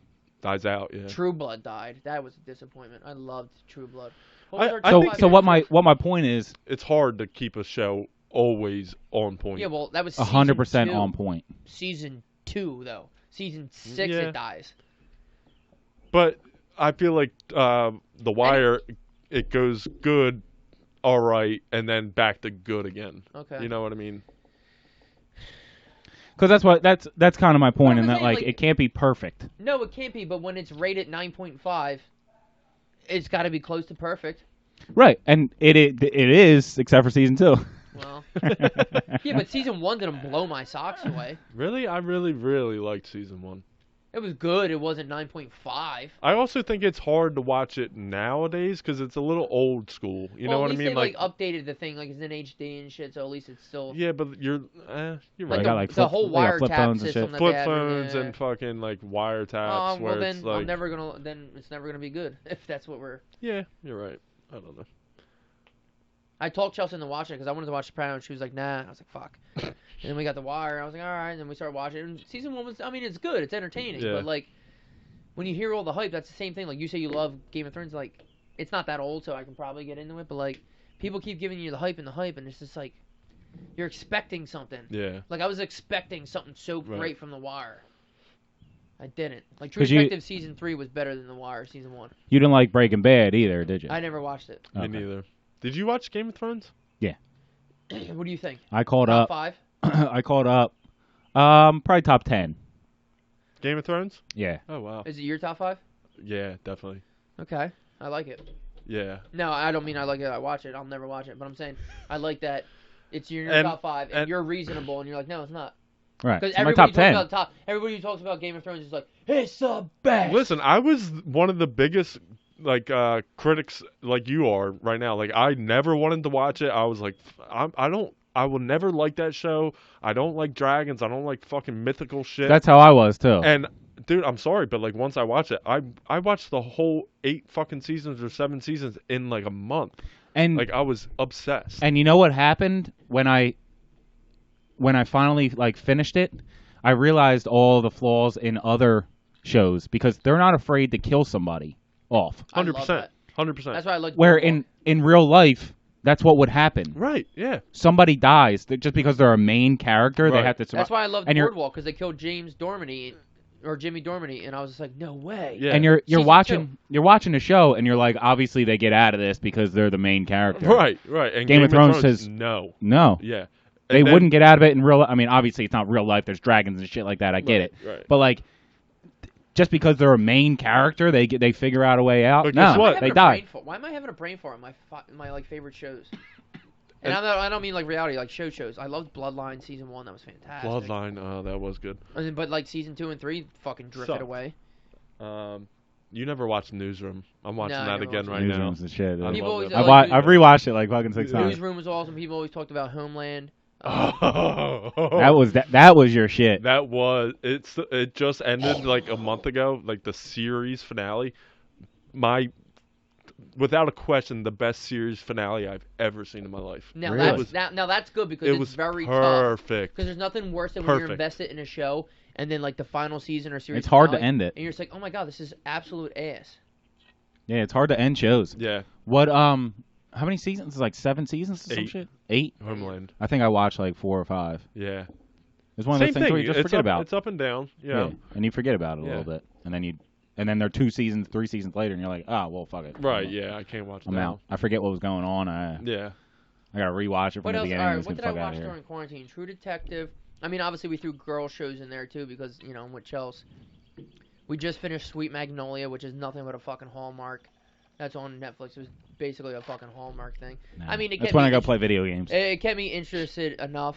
Dies out, yeah. True Blood died. That was a disappointment. I loved True Blood. I So think- so what my point is, It's hard to keep a show always on point. Yeah, well, that was 100% 2. on point. Season 2, though. Season 6, Yeah. it dies. But I feel like The Wire, it goes good, all right, and then back to good again. Okay. You know what I mean? Because that's kind of my point I'm in that saying, like like- it can't be perfect. No, it can't be, but when it's rated 9.5, it's got to be close to perfect. Right. And it is, except for season 2. Well, yeah, but season 1 didn't blow my socks away. Really? I really, really liked season 1. It was good. It wasn't 9.5. I also think it's hard to watch it nowadays because it's a little old school. You know what I At least mean? they updated the thing, like it's in HD and shit. So at least it's still Yeah, but you're like right. got, like, the flip- whole they got flip wiretap phones and system shit. that Flip they have, phones yeah. and fucking like wiretaps where well it's then like I'm never gonna. Then it's never gonna be good if that's what we're. yeah, you're right. I don't know. I talked Chelsea into watching it because I wanted to watch Sopranos. She was like, "Nah." I was like, "Fuck." And then we got The Wire. I was like, "All right." And then we started watching it. And season 1 was. I mean, it's good. It's entertaining. Yeah. But like, when you hear all the hype, that's the same thing. Like you say, you love Game of Thrones. Like, it's not that old, so I can probably get into it. But like, people keep giving you the hype, and it's just like, you're expecting something. Yeah. Like I was expecting something so Right. great from The Wire. I didn't. Like True 'Cause you- Detective season 3 was better than The Wire season 1. You didn't like Breaking Bad either, did you? I never watched it. Me Okay. neither. Did you watch Game of Thrones? What do you think? I called Top up. 5? I called up. Probably top 10. Game of Thrones? Yeah. Oh wow. Is it your top 5? Yeah, definitely. Okay, I like it. Yeah. No, I don't mean I like it. I watch it. I'll never watch it. But I'm saying I like that it's your And- top 5, and and- you're reasonable, and you're like, no, it's not. Right. Because So my everybody top 10. talks about everybody who talks about Game of Thrones is like, it's the best. Listen, I was one of the biggest critics like you are right now. Like I never wanted to watch it. I was like I will never like that show. I don't like dragons. I don't like fucking mythical shit. That's how I was too. And dude, I'm sorry, but like once I watch it, I watched the whole 8 fucking seasons or 7 seasons in like a month. And Like I was obsessed. and you know what happened when I finally like finished it? I realized all the flaws in other shows because they're not afraid to kill somebody off. I love 100%. that. 100%. That's why I like. Where Boardwalk. in real life, that's what would happen. Right, yeah. Somebody dies just because they're a main character. They Right. have to survive. That's why I love and you're- Boardwalk because they killed James Dorminey or Jimmy Dorminey, and I was just like, no way. Yeah. And you're Season watching the show, and you're like, obviously they get out of this because they're the main character. Right, right. And Game of Thrones says- no. No, Yeah. they And then- wouldn't get out of it in real. I mean, obviously it's not real life. There's dragons and shit like that. I get it. Right. But like, just because they're a main character, they figure out a way out. But No, guess Why am I what? having they a die. brain fart? Why am I having a brain fart on my like favorite shows? And I don't mean like reality, like shows. I loved Bloodline season 1. That was fantastic. Bloodline, that was good. And then, but like season 2 and 3 fucking drifted Sucked. away. You never watched Newsroom. I'm watching No, I that never again watched right now. Newsroom's the shit. I People love always that. I've, like I've rewatched it like fucking 6 times. Newsroom was awesome. People always talked about Homeland. That was your shit. That was it just ended like a month ago, like the series finale. Without a question, the best series finale I've ever seen in my life. Now Really? that's good because It it's was very tough. perfect. Because there's nothing worse than when you're Perfect. invested in a show and then like the final season or series. It's hard to finale, end it. And you're just like, oh my god, this is absolute ass. Yeah, it's hard to end shows. Yeah, What how many seasons? It's like 7 seasons or some 8. shit? 8? Homeland. I think I watched like 4 or 5. Yeah, It's one of same those things thing. where you just it's forget up, about. It's up and down. Yeah, Yeah, and you forget about it a Yeah. little bit, and then they're 2 seasons, 3 seasons later, and you're like, oh well, fuck it. right. Yeah, I can't watch I'm that. out. I forget what was going on. I Yeah, gotta rewatch it from What the else? beginning. Alright, Let's what get did the I fuck out watch of here. during quarantine? True Detective. I mean, obviously we threw girl shows in there too because I'm with Chelsea. We just finished Sweet Magnolia, which is nothing but a fucking Hallmark. That's on Netflix. It was basically a fucking Hallmark thing. Nah. I mean, it that's kept when me I go play video games. It kept me interested enough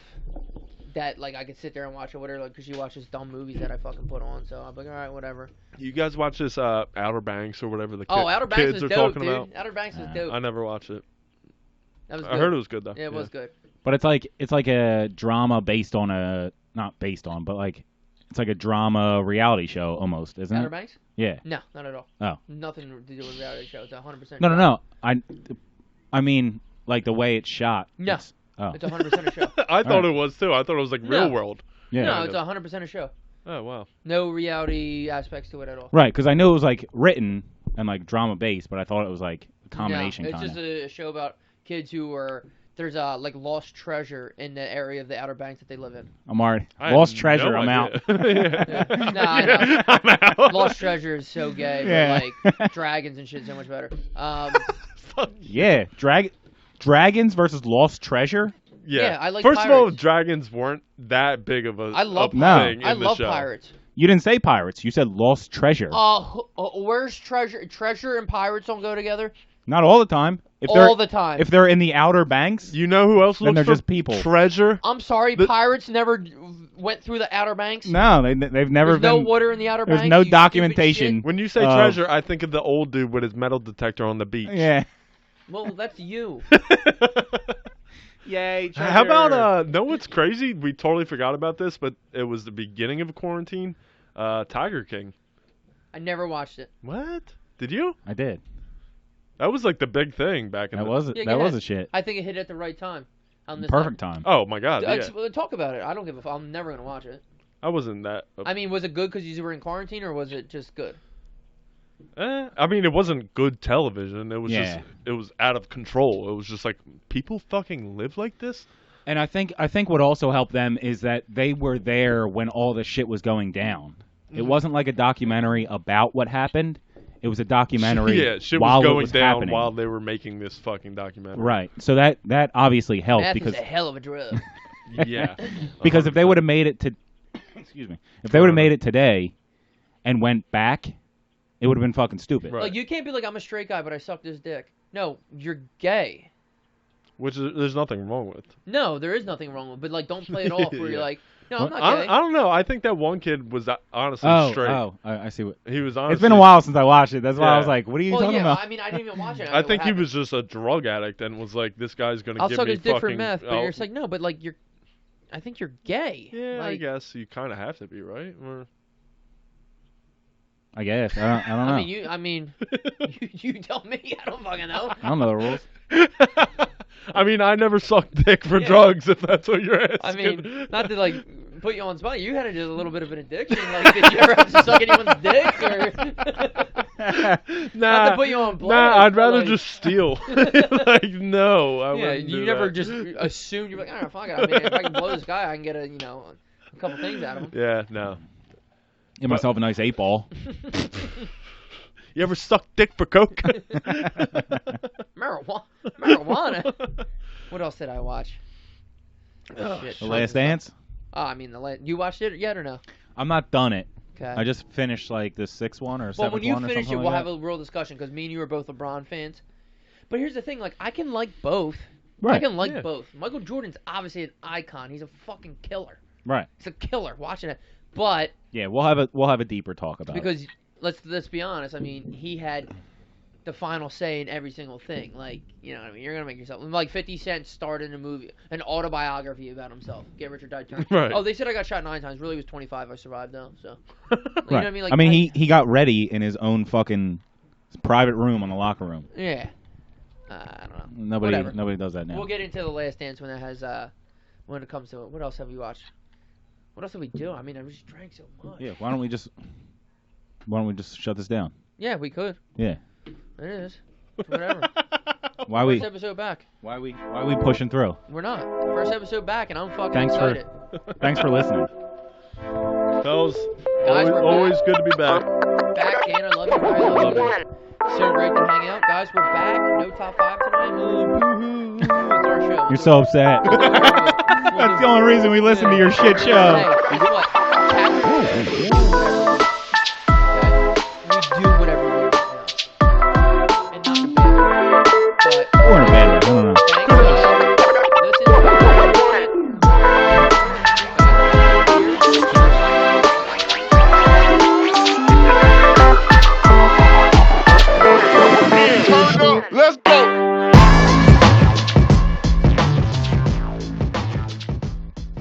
that like I could sit there and watch it, whatever. Like, 'cause she watches dumb movies that I fucking put on, so I'm like, all right, whatever. you guys watch this Outer Banks or whatever the Outer Banks kids was are dope, talking dude. about? Outer Banks was Nah. dope. I never watched it. That was I good. heard it was good though. Yeah, it was good. But it's like a drama based on not based on, but like it's like a drama reality show almost, isn't Outer it? Banks? Yeah. No, not at all. Oh. Nothing to do with reality show. It's 100%. No. I mean, like the way it's shot. No. It's 100% a show. I thought Alright. it was too. I thought it was like No. real world. yeah. No, it's 100% a show. Oh wow. No reality aspects to it at all. Right, because I knew it was like written and like drama based, but I thought it was like a combination No, it's kind just of. a show about kids who are there's like lost treasure in the area of the Outer Banks that they live in. I'm already I lost had treasure. no I'm out. idea. Yeah. No, I know. I'm out. Lost treasure is so gay, Yeah. but like dragons and shit so much better. Yeah, dragons versus lost treasure. Yeah, I like First of all, pirates. dragons weren't that big of a I love a No. thing I in the love show. pirates. You didn't say pirates. You said lost treasure. Where's treasure? Treasure and pirates don't go together Not all the time. If all they're the time. if they're in the Outer Banks, You know who else Then looks they're for just people. treasure? I'm sorry, The- pirates never went through the Outer Banks. no, they've never There's no been. water in the Outer There's Banks. no you stupid documentation. shit. When you say treasure, I think of the old dude with his metal detector on the beach. Yeah. Well, that's you. Yay. How about no? What's crazy? We totally forgot about this, but it was the beginning of quarantine. Tiger King. I never watched it. What? Did you? I did. That was like the big thing back in That the. was Yeah, that go was ahead. a shit. I think it hit at the right time. On this Perfect time. Oh my god! Yeah. Talk about it. I don't give a fuck. I'm never gonna watch it. I wasn't that. I mean, was it good because you were in quarantine, or was it just good? I mean, it wasn't good television. It was Yeah. just. It was out of control. It was just like people fucking live like this. And I think what also helped them is that they were there when all the shit was going down. It wasn't like a documentary about what happened. It was a documentary Yeah, shit while was going it was down happening. while they were making this fucking documentary. Right. So that obviously helped Meth because is a hell of a drug. Yeah. because if they would have made it to excuse me, if they would have made it today and went back, it would have been fucking stupid. Right. Like, you can't be like, I'm a straight guy, but I sucked his dick. No, you're gay. Which there's nothing wrong with. No, there is nothing wrong with it, but, like, don't play it off where Yeah. you're like, no, I'm not I gay. don't know. I think that one kid was honestly straight. I see what. He was honestly. It's been a while since I watched it. That's why I was Yeah. like, "What are you Well, talking yeah, about?" I mean, I didn't even watch it. I think he was just a drug addict and was like, this guy's gonna I'll give suck me his dick fucking. for meth, but oh, you're just like, no, but, like, I think you're gay. yeah, I like, guess you kind of have to be, right? Or... I guess I don't know. I mean, you tell me. I don't fucking know. I don't know the rules. I mean, I never sucked dick for Yeah. drugs, if that's what you're asking. I mean, not to like put you on the spot. You had a little bit of an addiction. Like, did you ever have to suck anyone's dick? Or... nah, not to put you on blast. nah, I'd but, rather like, just steal. Like, no, I Yeah, wouldn't you do never that. just assumed you're like, oh, fuck it. I mean, if I can blow this guy, I can get a couple things out of him. Yeah, no. Get myself a nice 8-ball. You ever suck dick for coke? Marijuana. What else did I watch? Oh, shit. The Last Dance. Oh, I mean, you watched it yet or no? I'm not done it. Okay. I just finished like the 6th one or 7th Well, one when you or finish it, something we'll like have that. a real discussion because me and you are both LeBron fans. But here's the thing: like, I can like both. I Right. can like Yeah. both. Michael Jordan's obviously an icon. He's a fucking killer. Right. He's a killer. Watching it, but Yeah, we'll have a deeper talk about it. because let's be honest. I mean, he had the final say in every single thing. Like, you know what I mean? You're gonna make yourself like 50 Cent started a movie, an autobiography about himself. Get Rich or Die Trying. Right. Oh, they said I got shot 9 times. Really, it was 25. I survived though. So, you know what I mean? Like, he got ready in his own fucking private room on the locker room. Yeah. I don't know. Whatever. Nobody does that now. We'll get into The Last Dance when it has when it comes to it. What else have we watched? What else did we do? I mean, I just drank so much. Yeah, why don't we just shut this down? Yeah, we could. Yeah. It is. Whatever. Why we First episode back. why we pushing through? We're not. First episode back, and I'm fucking Thanks excited. Thanks for listening. Fellas, Guys, we're always good to be back. Back, Dan, I love you. I love you. So great to hang out. Guys, we're back. No top 5 tonight. Boo-hoo. It's our show. You're so upset. That's the only reason we listen to your shit show. Hey, guess what? Cat-